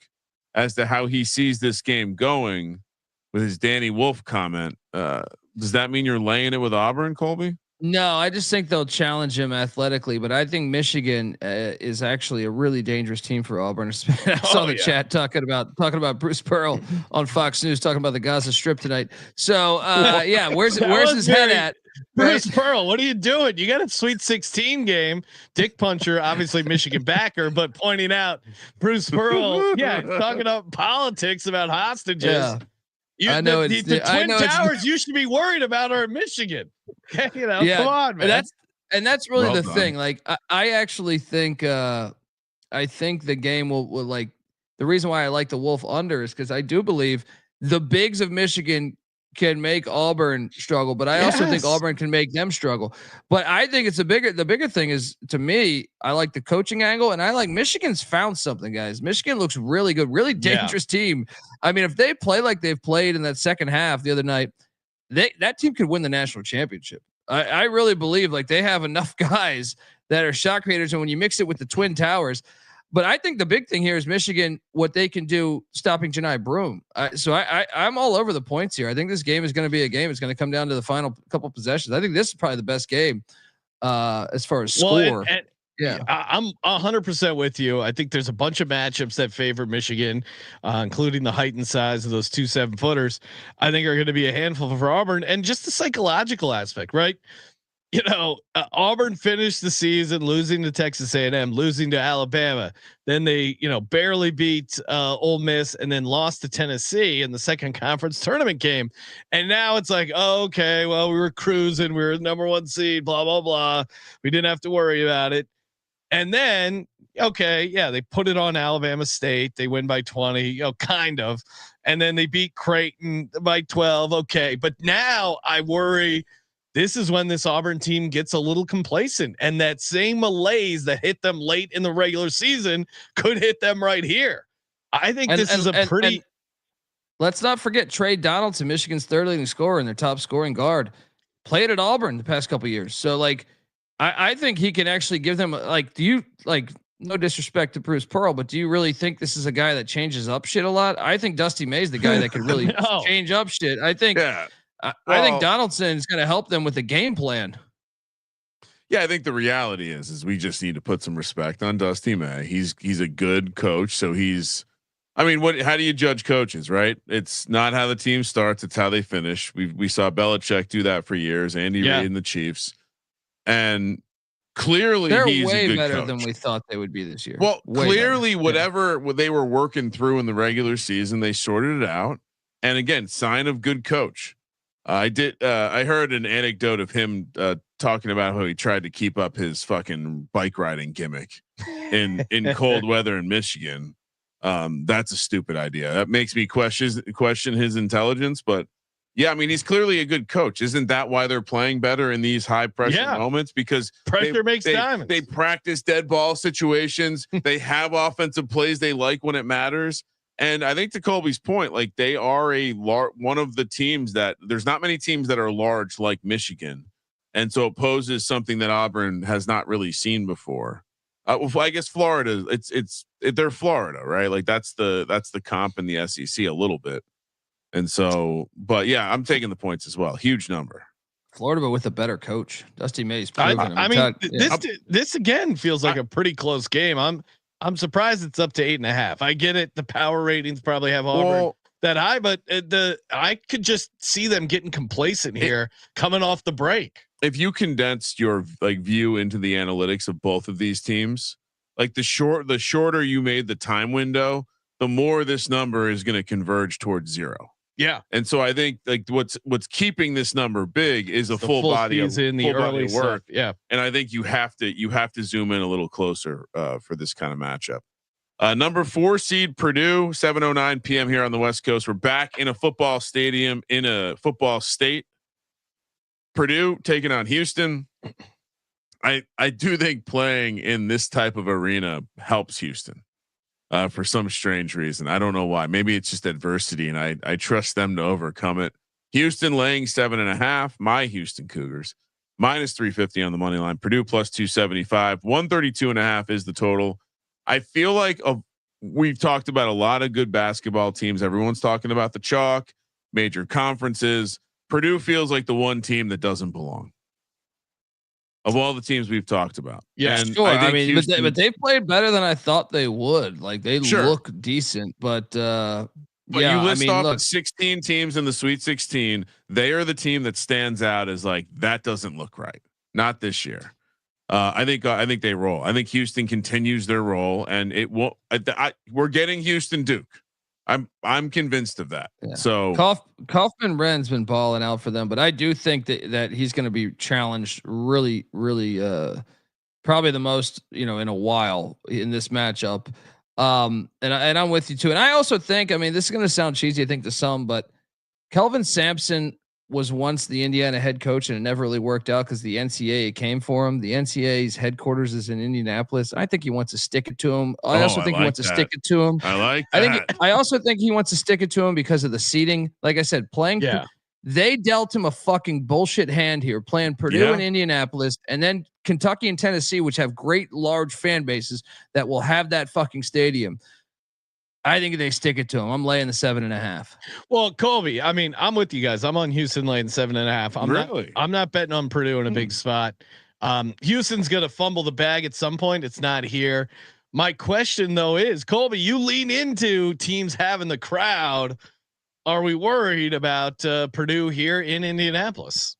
as to how he sees this game going with his Danny Wolf comment. Does that mean you're laying it with Auburn, Colby? No, I just think they'll challenge him athletically, but I think Michigan is actually a really dangerous team for Auburn. I saw the chat talking about Bruce Pearl on Fox News talking about the Gaza Strip tonight. So where's his head at? Bruce Pearl, what are you doing? You got a Sweet 16 game. Dick Puncher, obviously Michigan backer, but pointing out Bruce Pearl, talking about politics about hostages. Yeah. I know the Twin Towers you should be worried about are in Michigan. Come on, man. That's really the thing. Like I actually think I think the game will like the reason why I like the Wolf under is because I do believe the bigs of Michigan can make Auburn struggle, but I also think Auburn can make them struggle. But I think the bigger thing is, to me, I like the coaching angle, and I like Michigan's found something, guys. Michigan looks really good, really dangerous team. I mean, if they play like they've played in that second half the other night, that team could win the national championship. I really believe like they have enough guys that are shot creators, and when you mix it with the Twin Towers. But I think the big thing here is Michigan, what they can do stopping Janai Broome. So I'm all over the points here. I think this game is going to be a game. It's going to come down to the final couple possessions. I think this is probably the best game as far as score. I'm 100% with you. I think there's a bunch of matchups that favor Michigan, including the height and size of those 2 7-footers. I think are going to be a handful for Auburn, and just the psychological aspect, right? Auburn finished the season losing to Texas A&M, losing to Alabama. Then they, barely beat Ole Miss, and then lost to Tennessee in the second conference tournament game. And now it's like, okay, well, we were cruising. We were the number 1 seed, blah, blah, blah. We didn't have to worry about it. And then, they put it on Alabama State. They win by 20, kind of. And then they beat Creighton by 12. Okay. But now I worry. This is when this Auburn team gets a little complacent, and that same malaise that hit them late in the regular season could hit them right here. I think this is a pretty. Let's not forget Trey Donaldson, Michigan's 3rd leading scorer and their top scoring guard, played at Auburn the past couple of years. So I think he can actually give them do you no disrespect to Bruce Pearl, but do you really think this is a guy that changes up shit a lot? I think Dusty May's the guy that could really change up shit. I think. Yeah. I think Donaldson is going to help them with the game plan. Yeah, I think the reality is we just need to put some respect on Dusty May. He's a good coach, so how do you judge coaches, right? It's not how the team starts, it's how they finish. We saw Belichick do that for years, Andy Reid and the Chiefs. And clearly they're he's way a good better coach. Than we thought they would be this year. Well, clearly whatever they were working through in the regular season, they sorted it out. And again, sign of good coach. I heard an anecdote of him talking about how he tried to keep up his fucking bike riding gimmick in cold weather in Michigan. That's a stupid idea. That makes me question his intelligence, but Yeah, I mean, he's clearly a good coach. Isn't that why they're playing better in these high pressure moments? Because pressure makes diamonds. They practice dead ball situations. They have offensive plays they like when it matters. And I think to Colby's point, like they are one of the teams that there's not many teams that are large like Michigan. And so it poses something that Auburn has not really seen before. Well, I guess Florida, they're Florida, right? Like that's the comp in the SEC a little bit. And so, but yeah, I'm taking the points as well. Huge number. Florida, but with a better coach, Dusty May's. I mean, this again feels like a pretty close game. I'm surprised it's up to 8.5. I get it. The power ratings probably have Auburn that high, but I could just see them getting complacent here coming off the break. If you condensed your view into the analytics of both of these teams, like the shorter you made the time window, the more this number is going to converge towards 0. Yeah. And so I think like what's keeping this number big is a full body of in the early work. Yeah. And I think you have to zoom in a little closer for this kind of matchup. Number 4 seed Purdue, 7:09 p.m. here on the West Coast. We're back in a football stadium in a football state. Purdue taking on Houston. I do think playing in this type of arena helps Houston. For some strange reason. I don't know why. Maybe it's just adversity and I trust them to overcome it. Houston laying 7.5, my Houston Cougars -350 on the money line. Purdue +275, 132.5 is the total. I feel like we've talked about a lot of good basketball teams. Everyone's talking about the chalk, major conferences. Purdue feels like the one team that doesn't belong. Of all the teams we've talked about. Yeah, and sure. I mean, Houston, but they played better than I thought they would. Like they look decent, but yeah, you list off 16 teams in the Sweet 16. They are the team that stands out as like, that doesn't look right. Not this year. I think they roll. I think Houston continues their roll and it won't, we're getting Houston Duke. I'm convinced of that. Yeah. So Kaufman Wren's been balling out for them, but I do think that he's going to be challenged really, probably the most, in a while in this matchup. And I'm with you too. And I also think, I mean, this is going to sound cheesy, I think to some, but Kelvin Sampson was once the Indiana head coach and it never really worked out because the NCAA came for him. The NCAA's headquarters is in Indianapolis. I think he wants to stick it to him. I also think he wants to stick it to him. I also think he wants to stick it to him because of the seeding. Like I said, they dealt him a fucking bullshit hand here, playing Purdue and Indianapolis, and then Kentucky and Tennessee, which have great large fan bases that will have that fucking stadium. I think they stick it to him. I'm laying the 7.5. Well, Colby, I mean, I'm with you guys. I'm on Houston laying 7.5. I'm not betting on Purdue in a big spot. Houston's going to fumble the bag at some point. It's not here. My question though is, Colby, you lean into teams having the crowd. Are we worried about Purdue here in Indianapolis?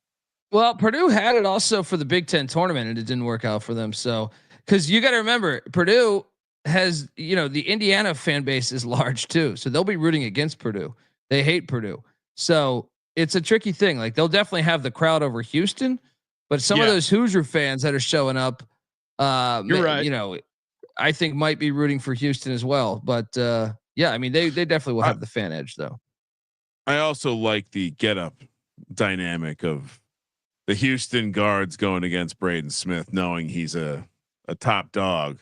Well, Purdue had it also for the Big Ten tournament and it didn't work out for them. So, cause you got to remember Purdue has, the Indiana fan base is large too. So they'll be rooting against Purdue. They hate Purdue. So it's a tricky thing. Like they'll definitely have the crowd over Houston, but some of those Hoosier fans that are showing up, you're right. I think might be rooting for Houston as well. But yeah, I mean, they definitely will have the fan edge though. I also like the get up dynamic of the Houston guards going against Braden Smith, knowing he's a top dog.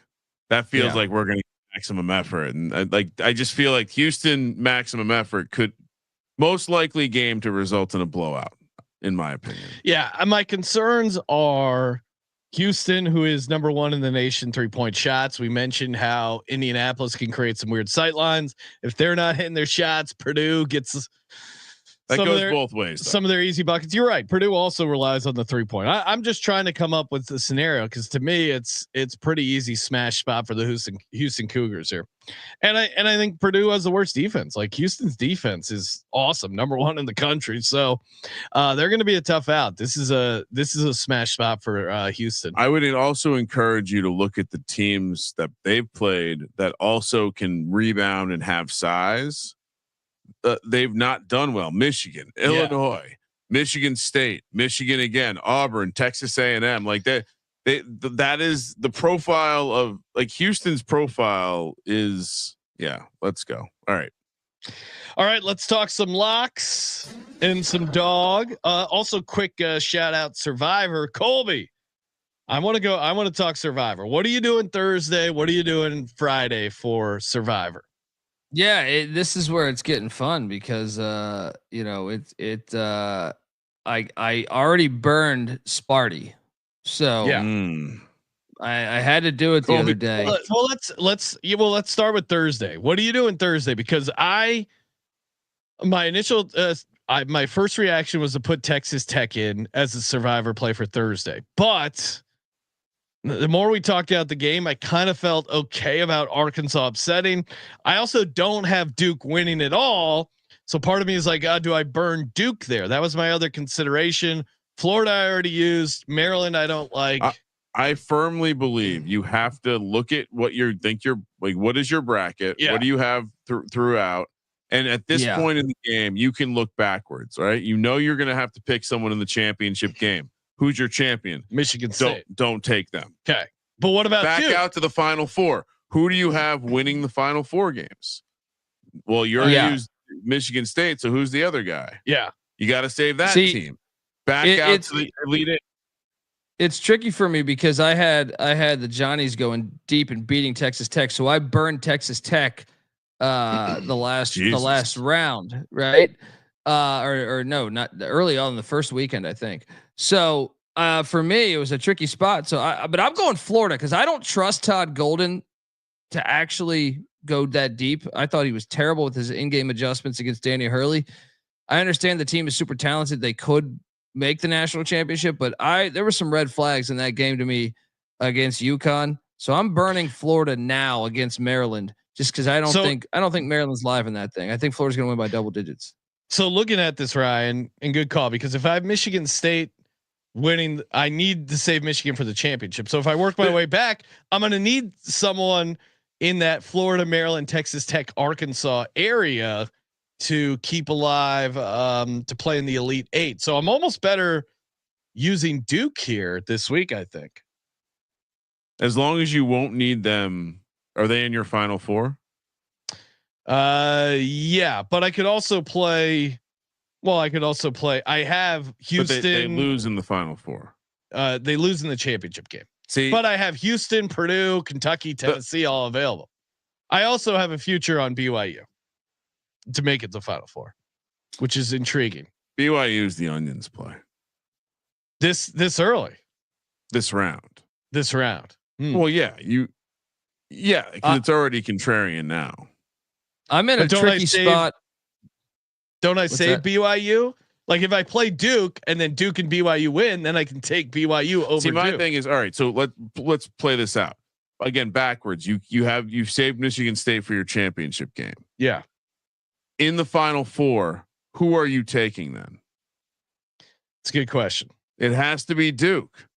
That feels like we're going to get maximum effort. And I just feel like Houston maximum effort could most likely game to result in a blowout, in my opinion. Yeah. My concerns are Houston, who is number 1 in the nation, 3-point shots. We mentioned how Indianapolis can create some weird sight lines. If they're not hitting their shots, Purdue gets that goes both ways. Some of their easy buckets. You're right. Purdue also relies on the 3-point. I'm just trying to come up with the scenario because to me it's pretty easy smash spot for the Houston Cougars here, and I think Purdue has the worst defense. Like Houston's defense is awesome, number 1 in the country. So they're going to be a tough out. This is a smash spot for Houston. I would also encourage you to look at the teams that they've played that also can rebound and have size. They've not done well. Michigan, Illinois, Michigan State, Michigan again, Auburn, Texas A&M. Like that is the profile of like Houston's profile is. Yeah, let's go. All right. All right, let's talk some locks and some dog. Also, quick shout out Survivor. Colby, I want to talk Survivor. What are you doing Thursday? What are you doing Friday for Survivor? Yeah, this is where it's getting fun because you know I already burned Sparty, so Yeah. I had to do it the other day. Well, let's start with Thursday. What are you doing Thursday? Because my first reaction was to put Texas Tech in as a Survivor play for Thursday, but the more we talked out the game, I kind of felt okay about Arkansas upsetting. I also don't have Duke winning at all. So part of me is like, do I burn Duke there? That was my other consideration. Florida, I already used. Maryland, I don't like. I firmly believe you have to look at what you think you're like. What is your bracket? Yeah. What do you have throughout? And at this point in the game, you can look backwards, right? You know, you're going to have to pick someone in the championship game. Who's your champion? Michigan State. Don't take them. Okay. But what about back Duke? Out to the Final Four? Who do you have winning the Final Four games? Well, you already used Michigan State. So who's the other guy? Yeah. You got to save that team. Back out to the Elite Eight. It's tricky for me because I had the Johnnies going deep and beating Texas Tech. So I burned Texas Tech the last round, right? Or no, not early on in the first weekend, I think. So for me, it was a tricky spot. So but I'm going Florida because I don't trust Todd Golden to actually go that deep. I thought he was terrible with his in-game adjustments against Danny Hurley. I understand the team is super talented. They could make the national championship, but there were some red flags in that game to me against UConn. So I'm burning Florida now against Maryland just because I don't think Maryland's live in that thing. I think Florida's going to win by double digits. So looking at this, Ryan, and good call, because if I have Michigan State winning, I need to save Michigan for the championship. So if I work my way back, I'm going to need someone in that Florida, Maryland, Texas Tech, Arkansas area to keep alive, to play in the Elite Eight. So I'm almost better using Duke here this week, I think. As long as you won't need them. Are they in your Final Four? Yeah, but I could also play. Well, I have Houston. But they lose in the Final Four. They lose in the championship game. See, but I have Houston, Purdue, Kentucky, Tennessee all available. I also have a future on BYU to make it the Final Four, which is intriguing. BYU is the onions play. This early. This round. Well, yeah, because it's already contrarian now. I'm in a tricky spot. Don't I save BYU? Like if I play Duke and then Duke and BYU win, then I can take BYU over. See, my Duke. thing is, all right. So let's play this out again backwards. You've saved Michigan State for your championship game. Yeah. In the Final Four, who are you taking then? It's a good question. It has to be Duke.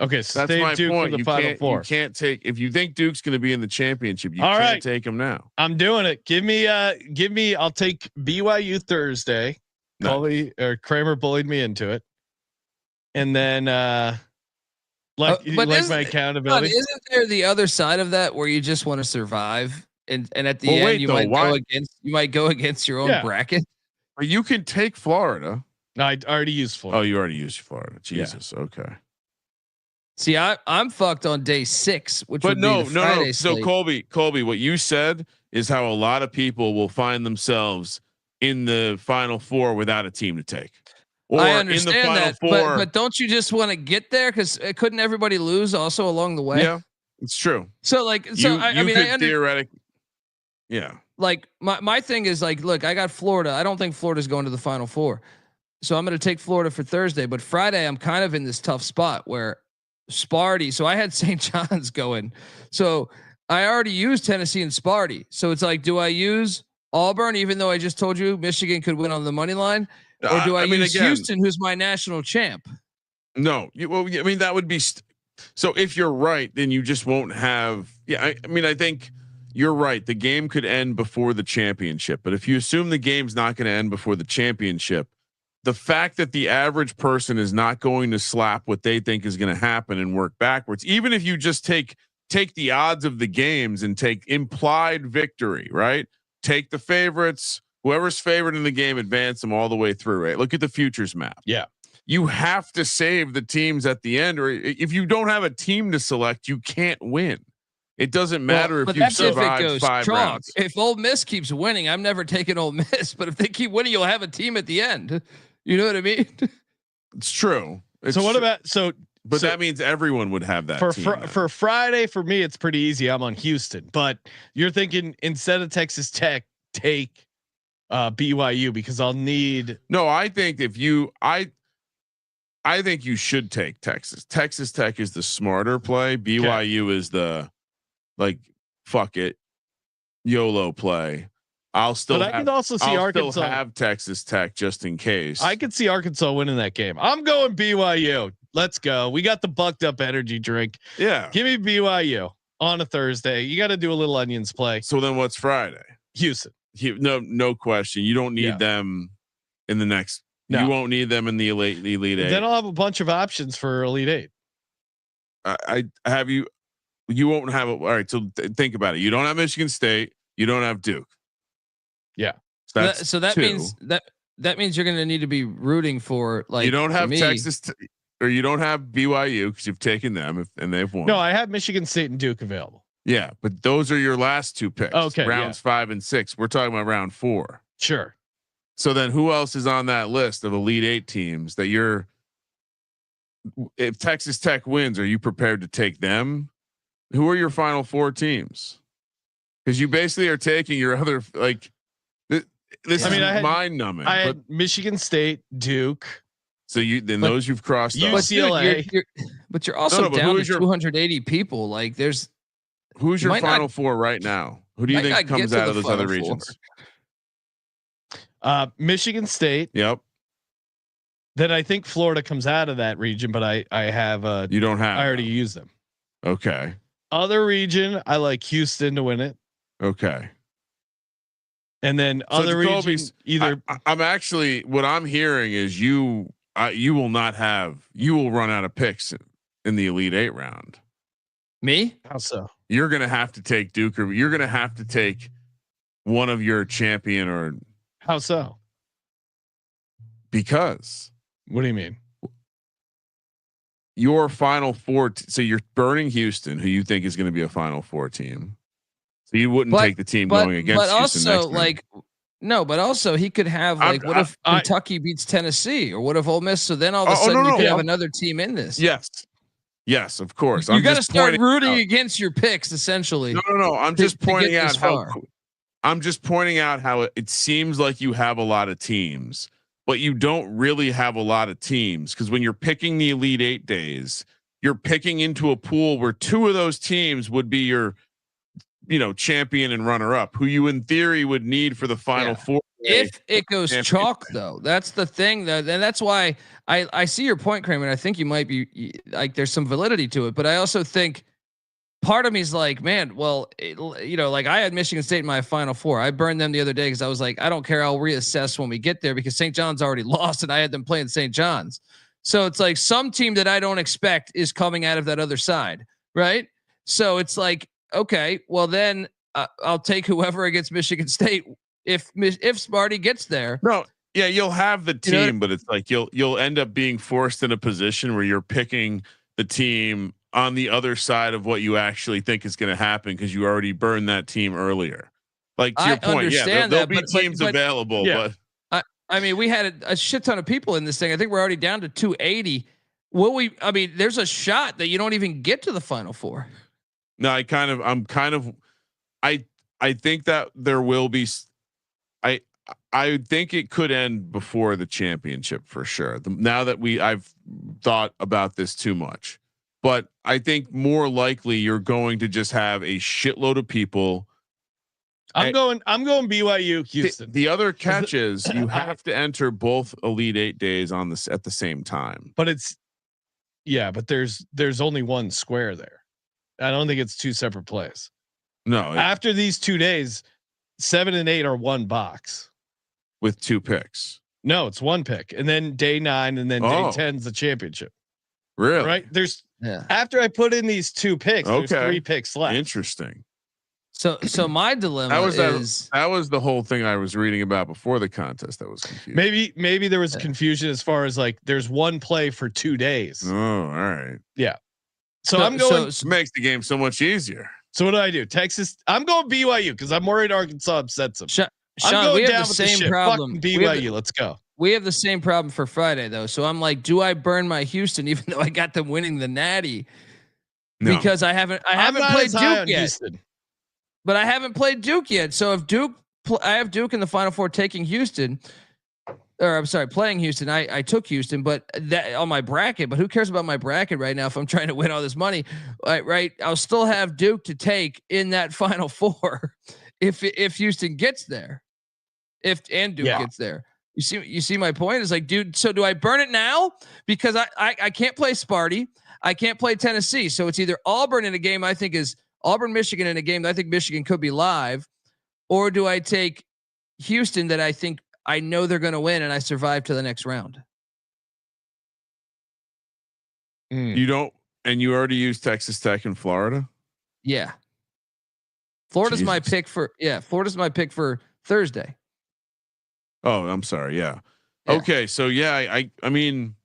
Okay, so that's my Duke point. For the Final Four. You can't take if you think Duke's going to be in the championship. You can't take them now. I'm doing it. Give me. I'll take BYU Thursday. No. Colby or Kramer bullied me into it, and then my accountability. Isn't there the other side of that where you just want to survive, and at the end you might go against your own bracket? Or you can take Florida. No, I already used Florida. Oh, you already used Florida. Jesus. Yeah. Okay. See, I'm fucked on day 6, which but would no. be the Friday So slate. Colby, what you said is how a lot of people will find themselves in the Final Four without a team to take. Or I understand in the Final that, Four, but don't you just want to get there? Because couldn't everybody lose also along the way? Yeah, it's true. So I mean, theoretically, yeah. Like my thing is like, look, I got Florida. I don't think Florida's going to the Final Four, so I'm going to take Florida for Thursday. But Friday, I'm kind of in this tough spot where Sparty. So I had St. John's going. So I already used Tennessee and Sparty. So it's like, do I use Auburn, even though I just told you Michigan could win on the money line? Or do I use Houston, who's my national champ? No, that would be. So if you're right, then you just won't have. Yeah, I think you're right. The game could end before the championship, but if you assume the game's not going to end before the championship, the fact that the average person is not going to slap what they think is going to happen and work backwards, even if you just take the odds of the games and take implied victory, right? Take the favorites. Whoever's favored in the game, advance them all the way through. Right. Look at the futures map. Yeah. You have to save the teams at the end, or if you don't have a team to select, you can't win. It doesn't matter if you've survived 5 rounds. If Ole Miss keeps winning, I'm never taking Ole Miss. But if they keep winning, you'll have a team at the end. You know what I mean? It's true. So what about But that means everyone would have that for Friday. For me, it's pretty easy. I'm on Houston, but you're thinking instead of Texas Tech, take BYU because I'll need. No, I think I think you should take Texas. Texas Tech is the smarter play. BYU is the fuck it, YOLO play. I can also see Arkansas still have Texas Tech just in case. I could see Arkansas winning that game. I'm going BYU. Let's go. We got the bucked up energy drink. Yeah, give me BYU on a Thursday. You got to do a little onions play. So then what's Friday? Houston. No question. You don't need them in the next. No. You won't need them in the elite 8. Then I'll have a bunch of options for Elite 8. I have you. You won't have it. All right. So think about it. You don't have Michigan State. You don't have Duke. Yeah. So that means you're going to need to be rooting for you don't have Texas or you don't have BYU because you've taken them and they've won. No, I have Michigan State and Duke available. Yeah, but those are your last 2 picks. Okay. Rounds 5 and 6. We're talking about round 4. Sure. So then who else is on that list of Elite 8 teams that if Texas Tech wins, are you prepared to take them? Who are your final 4 teams? Because you basically are taking your other this is mind numbing. I had Michigan State, Duke. So those you've crossed UCLA. But you're also down to 280 people. Who's your final 4 right now? Who do you think comes out of those other regions? Michigan State. Yep. Then I think Florida comes out of that region, but I have you don't have. I already used them. Okay. Other region, I like Houston to win it. Okay. And then other regions, either I'm actually what I'm hearing is you will run out of picks in the Elite 8 round. Me? How so? You're gonna have to take Duke, or you're gonna have to take one of your champion, or how so? Because what do you mean? Your final 4. So you're burning Houston, who you think is going to be a final 4 team. So you wouldn't take the team going against Houston. But also he could have what if Kentucky beats Tennessee, or what if Ole Miss? So then all of a sudden you could have another team in this. Yes, of course. You got to start rooting against your picks, essentially. No. I'm just pointing out how it seems like you have a lot of teams, but you don't really have a lot of teams, because when you're picking the Elite 8 days, you're picking into a pool where 2 of those teams would be your, champion and runner up, who you in theory would need for the final 4. If it goes chalk, though, that's the thing. And that's why I see your point, Kramer. I think you might be there's some validity to it, but I also think part of me is like, man, well, I had Michigan State in my final 4. I burned them the other day because I was like, I don't care. I'll reassess when we get there, because St. John's already lost and I had them playing St. John's. So it's like some team that I don't expect is coming out of that other side. Right. So it's like, okay, well then I'll take whoever against Michigan State. If Smarty gets there. No. Yeah. You'll have the team, but it's like, you'll end up being forced in a position where you're picking the team on the other side of what you actually think is going to happen, because you already burned that team earlier. Like to your point, there'll be teams available, but I mean, we had a shit ton of people in this thing. I think we're already down to 280. There's a shot that you don't even get to the final 4. No, I think that there will be. I think it could end before the championship for sure. Now that I've thought about this too much. But I think more likely you're going to just have a shitload of people. I'm going BYU Houston. The other catch is you have to enter both Elite 8 days at the same time. But but there's only one square there. I don't think it's 2 separate plays. No. After these 2 days, 7 and 8 are 1 box with 2 picks. No, it's 1 pick, and then day 9, and then day 10 is the championship. Really? Right? After I put in these 2 picks, there's 3 picks left. Interesting. So my dilemma that was the whole thing I was reading about before the contest. That was confused. Maybe there was confusion as far as like there's one play for 2 days. Oh, all right. Yeah. So I'm going. So makes the game so much easier. So what do I do? Texas. I'm going BYU because I'm worried Arkansas upsets them. Sean, we have the same problem. Fucking BYU. Let's go. We have the same problem for Friday though. So I'm like, do I burn my Houston even though I got them winning the Natty? No. Because I haven't played Duke yet. Houston. But I haven't played Duke yet. So if I have Duke in the Final Four taking Houston, or I'm sorry, playing Houston. I took Houston, but that on my bracket. But who cares about my bracket right now if I'm trying to win all this money? Right? I'll still have Duke to take in that Final Four if Houston gets there, and Duke gets there. You see my point? Is like, dude. So do I burn it now because I can't play Sparty, I can't play Tennessee, so it's either Auburn in a game I think is. Auburn, Michigan in a game that I think Michigan could be live, or do I take Houston that I think I know they're going to win and I survive to the next round? You don't, and you already used Texas Tech in Florida. Yeah, Florida's my pick for Thursday. Oh, I'm sorry. Yeah. Okay. So yeah, I mean.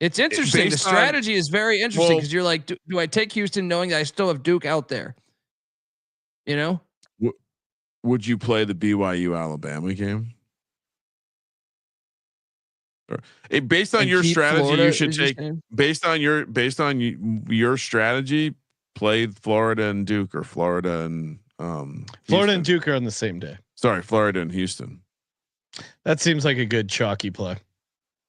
It's interesting. The strategy is very interesting because you're like, do I take Houston knowing that I still have Duke out there? You know, would you play the BYU Alabama game? Based on your strategy, Florida, you should take based on your strategy, play Florida and Duke or Florida and Florida and Duke are on the same day. Sorry, Florida and Houston. That seems like a good chalky play.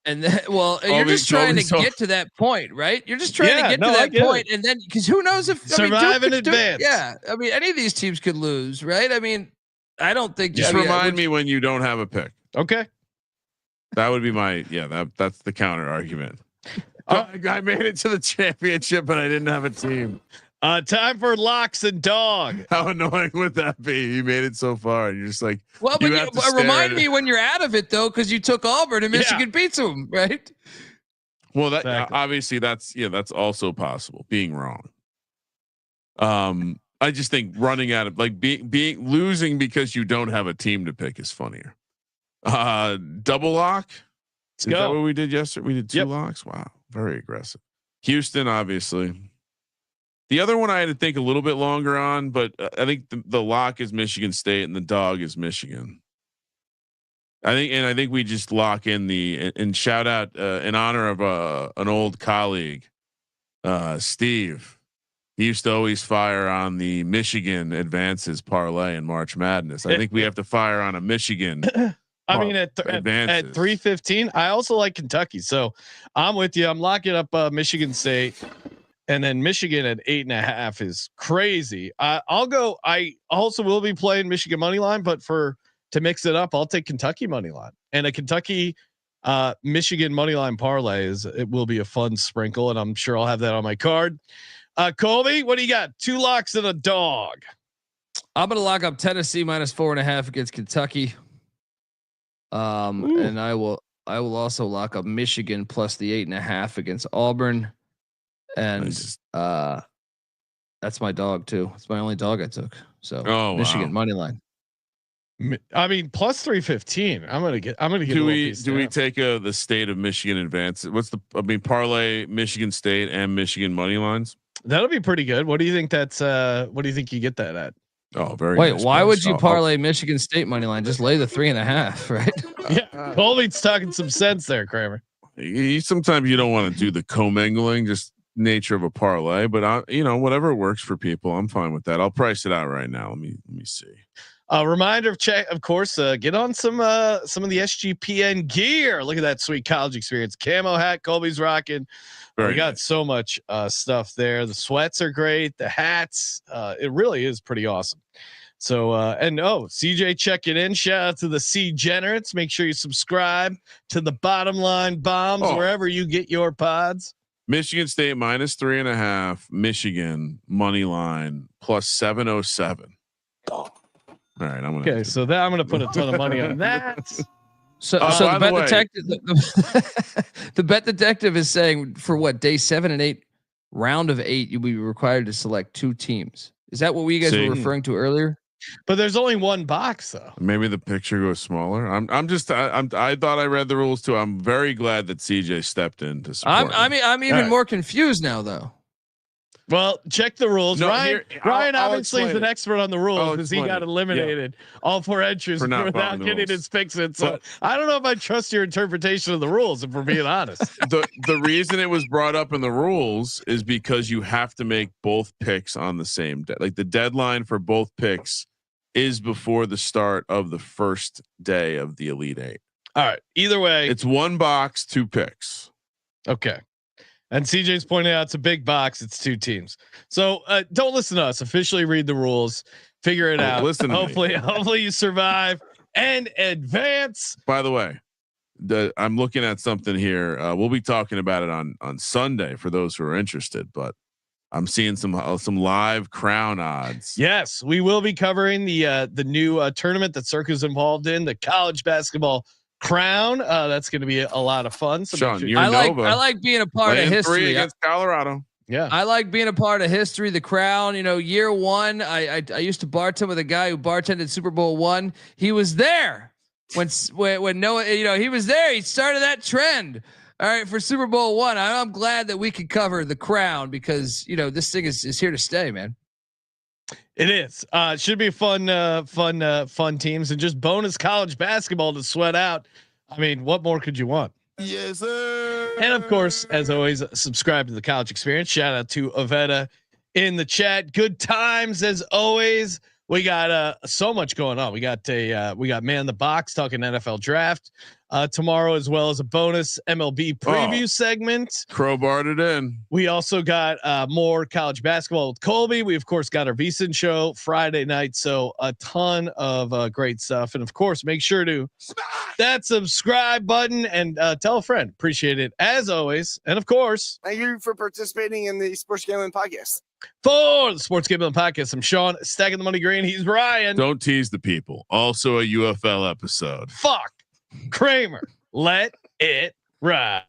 And then, you're just trying to get to that point, right? You're just trying to get to that point, and then because who knows if survive in advance? Yeah, I mean, any of these teams could lose, right? I mean, I don't think. Just remind me when you don't have a pick. Okay, that would be my that's the counter argument. I made it to the championship, but I didn't have a team. Time for locks and dog. How annoying would that be? You made it so far, and you're just like, well, but remind me when you're out of it though, because you took Auburn and Michigan beats them, right? Well, that obviously that's also possible. Being wrong. I just think running out of like being losing because you don't have a team to pick is funnier. Double lock. Is that what we did yesterday? We did 2 locks. Wow, very aggressive. Houston, obviously. The other one I had to think a little bit longer on, but I think the lock is Michigan State and the dog is Michigan. I think we just lock in and shout out in honor of an old colleague, Steve. He used to always fire on the Michigan advances parlay in March Madness. I think we have to fire on a Michigan. I mean, at 315, I also like Kentucky. So I'm with you. I'm locking up Michigan State. And then Michigan at 8.5 is crazy. I'll go. I also will be playing Michigan money line, but to mix it up, I'll take Kentucky money line and a Kentucky Michigan money line parlay. It will be a fun sprinkle, and I'm sure I'll have that on my card. Colby, what do you got? 2 locks and a dog. I'm gonna lock up Tennessee -4.5 against Kentucky. And I will also lock up Michigan plus the 8.5 against Auburn. And that's my dog too. It's my only dog I took. So Michigan money line. I mean, plus 315. I'm gonna get. Do we take the state of Michigan advance? Parlay Michigan State and Michigan money lines. That'll be pretty good. What do you think? What do you think you get that at? Oh, very. Wait, nice why would you parlay Michigan State money line? Just lay the 3.5, right? Yeah, Colby's talking some sense there, Kramer. Sometimes you don't want to do the commingling, just nature of a parlay, but whatever works for people, I'm fine with that. I'll price it out right now. Let me see. A reminder of course, get on some of the SGPN gear. Look at that sweet college experience camo hat Colby's rocking. We got so much stuff there. The sweats are great. The hats, it really is pretty awesome. So, CJ checking in. Shout out to the C Generates. Make sure you subscribe to the Bottom Line Bombs wherever you get your pods. Michigan State -3.5. Michigan money line plus 707. All right, I'm gonna put a ton of money on that. So the bet detective, the bet detective is saying for what day 7 and 8, round of 8, you'll be required to select 2 teams. Is that what you guys were referring to earlier? But there's only one box though. Maybe the picture goes smaller. I thought I read the rules too. I'm very glad that CJ stepped in to support. I'm even more confused now though. Well, check the rules. No, Ryan I'll obviously is an expert on the rules because he got eliminated all 4 entries without getting his picks in. So I don't know if I trust your interpretation of the rules, if we're being honest. The reason it was brought up in the rules is because you have to make both picks on the same day. Like the deadline for both picks is before the start of the first day of the Elite Eight. All right. Either way, it's 1 box, 2 picks. Okay. And CJ's pointing out it's a big box. It's 2 teams. So don't listen to us. Officially read the rules. Figure it out. Listen. Hopefully you survive and advance. By the way, I'm looking at something here. We'll be talking about it on Sunday for those who are interested. But I'm seeing some live crown odds. Yes, we will be covering the new tournament that Circa's involved in, the college basketball crown. That's going to be a lot of fun. So Sean, sure I like being a part of history 3 against Colorado. Yeah, I like being a part of history. The crown. You know, year 1, I used to bartend with a guy who bartended Super Bowl 1. He was there when Noah. You know, he was there. He started that trend. All right, for Super Bowl 1, I'm glad that we could cover the crown because you know this thing is here to stay, man. It is. Should be fun teams and just bonus college basketball to sweat out. I mean, what more could you want? Yes, sir. And of course, as always, subscribe to the College Experience. Shout out to Avetta in the chat. Good times as always. We got so much going on. We got Man in the Box talking NFL draft tomorrow, as well as a bonus MLB preview segment. Crowbarred it in. We also got more college basketball with Colby. We of course got our VSiN show Friday night. So a ton of great stuff. And of course, make sure to that subscribe button and tell a friend. Appreciate it as always. And of course, thank you for participating in the Sports Gambling Podcast. For the Sports Gambling Podcast, I'm Sean, stacking the money green. He's Ryan. Don't tease the people. Also a UFL episode. Fuck Kramer. Let it ride.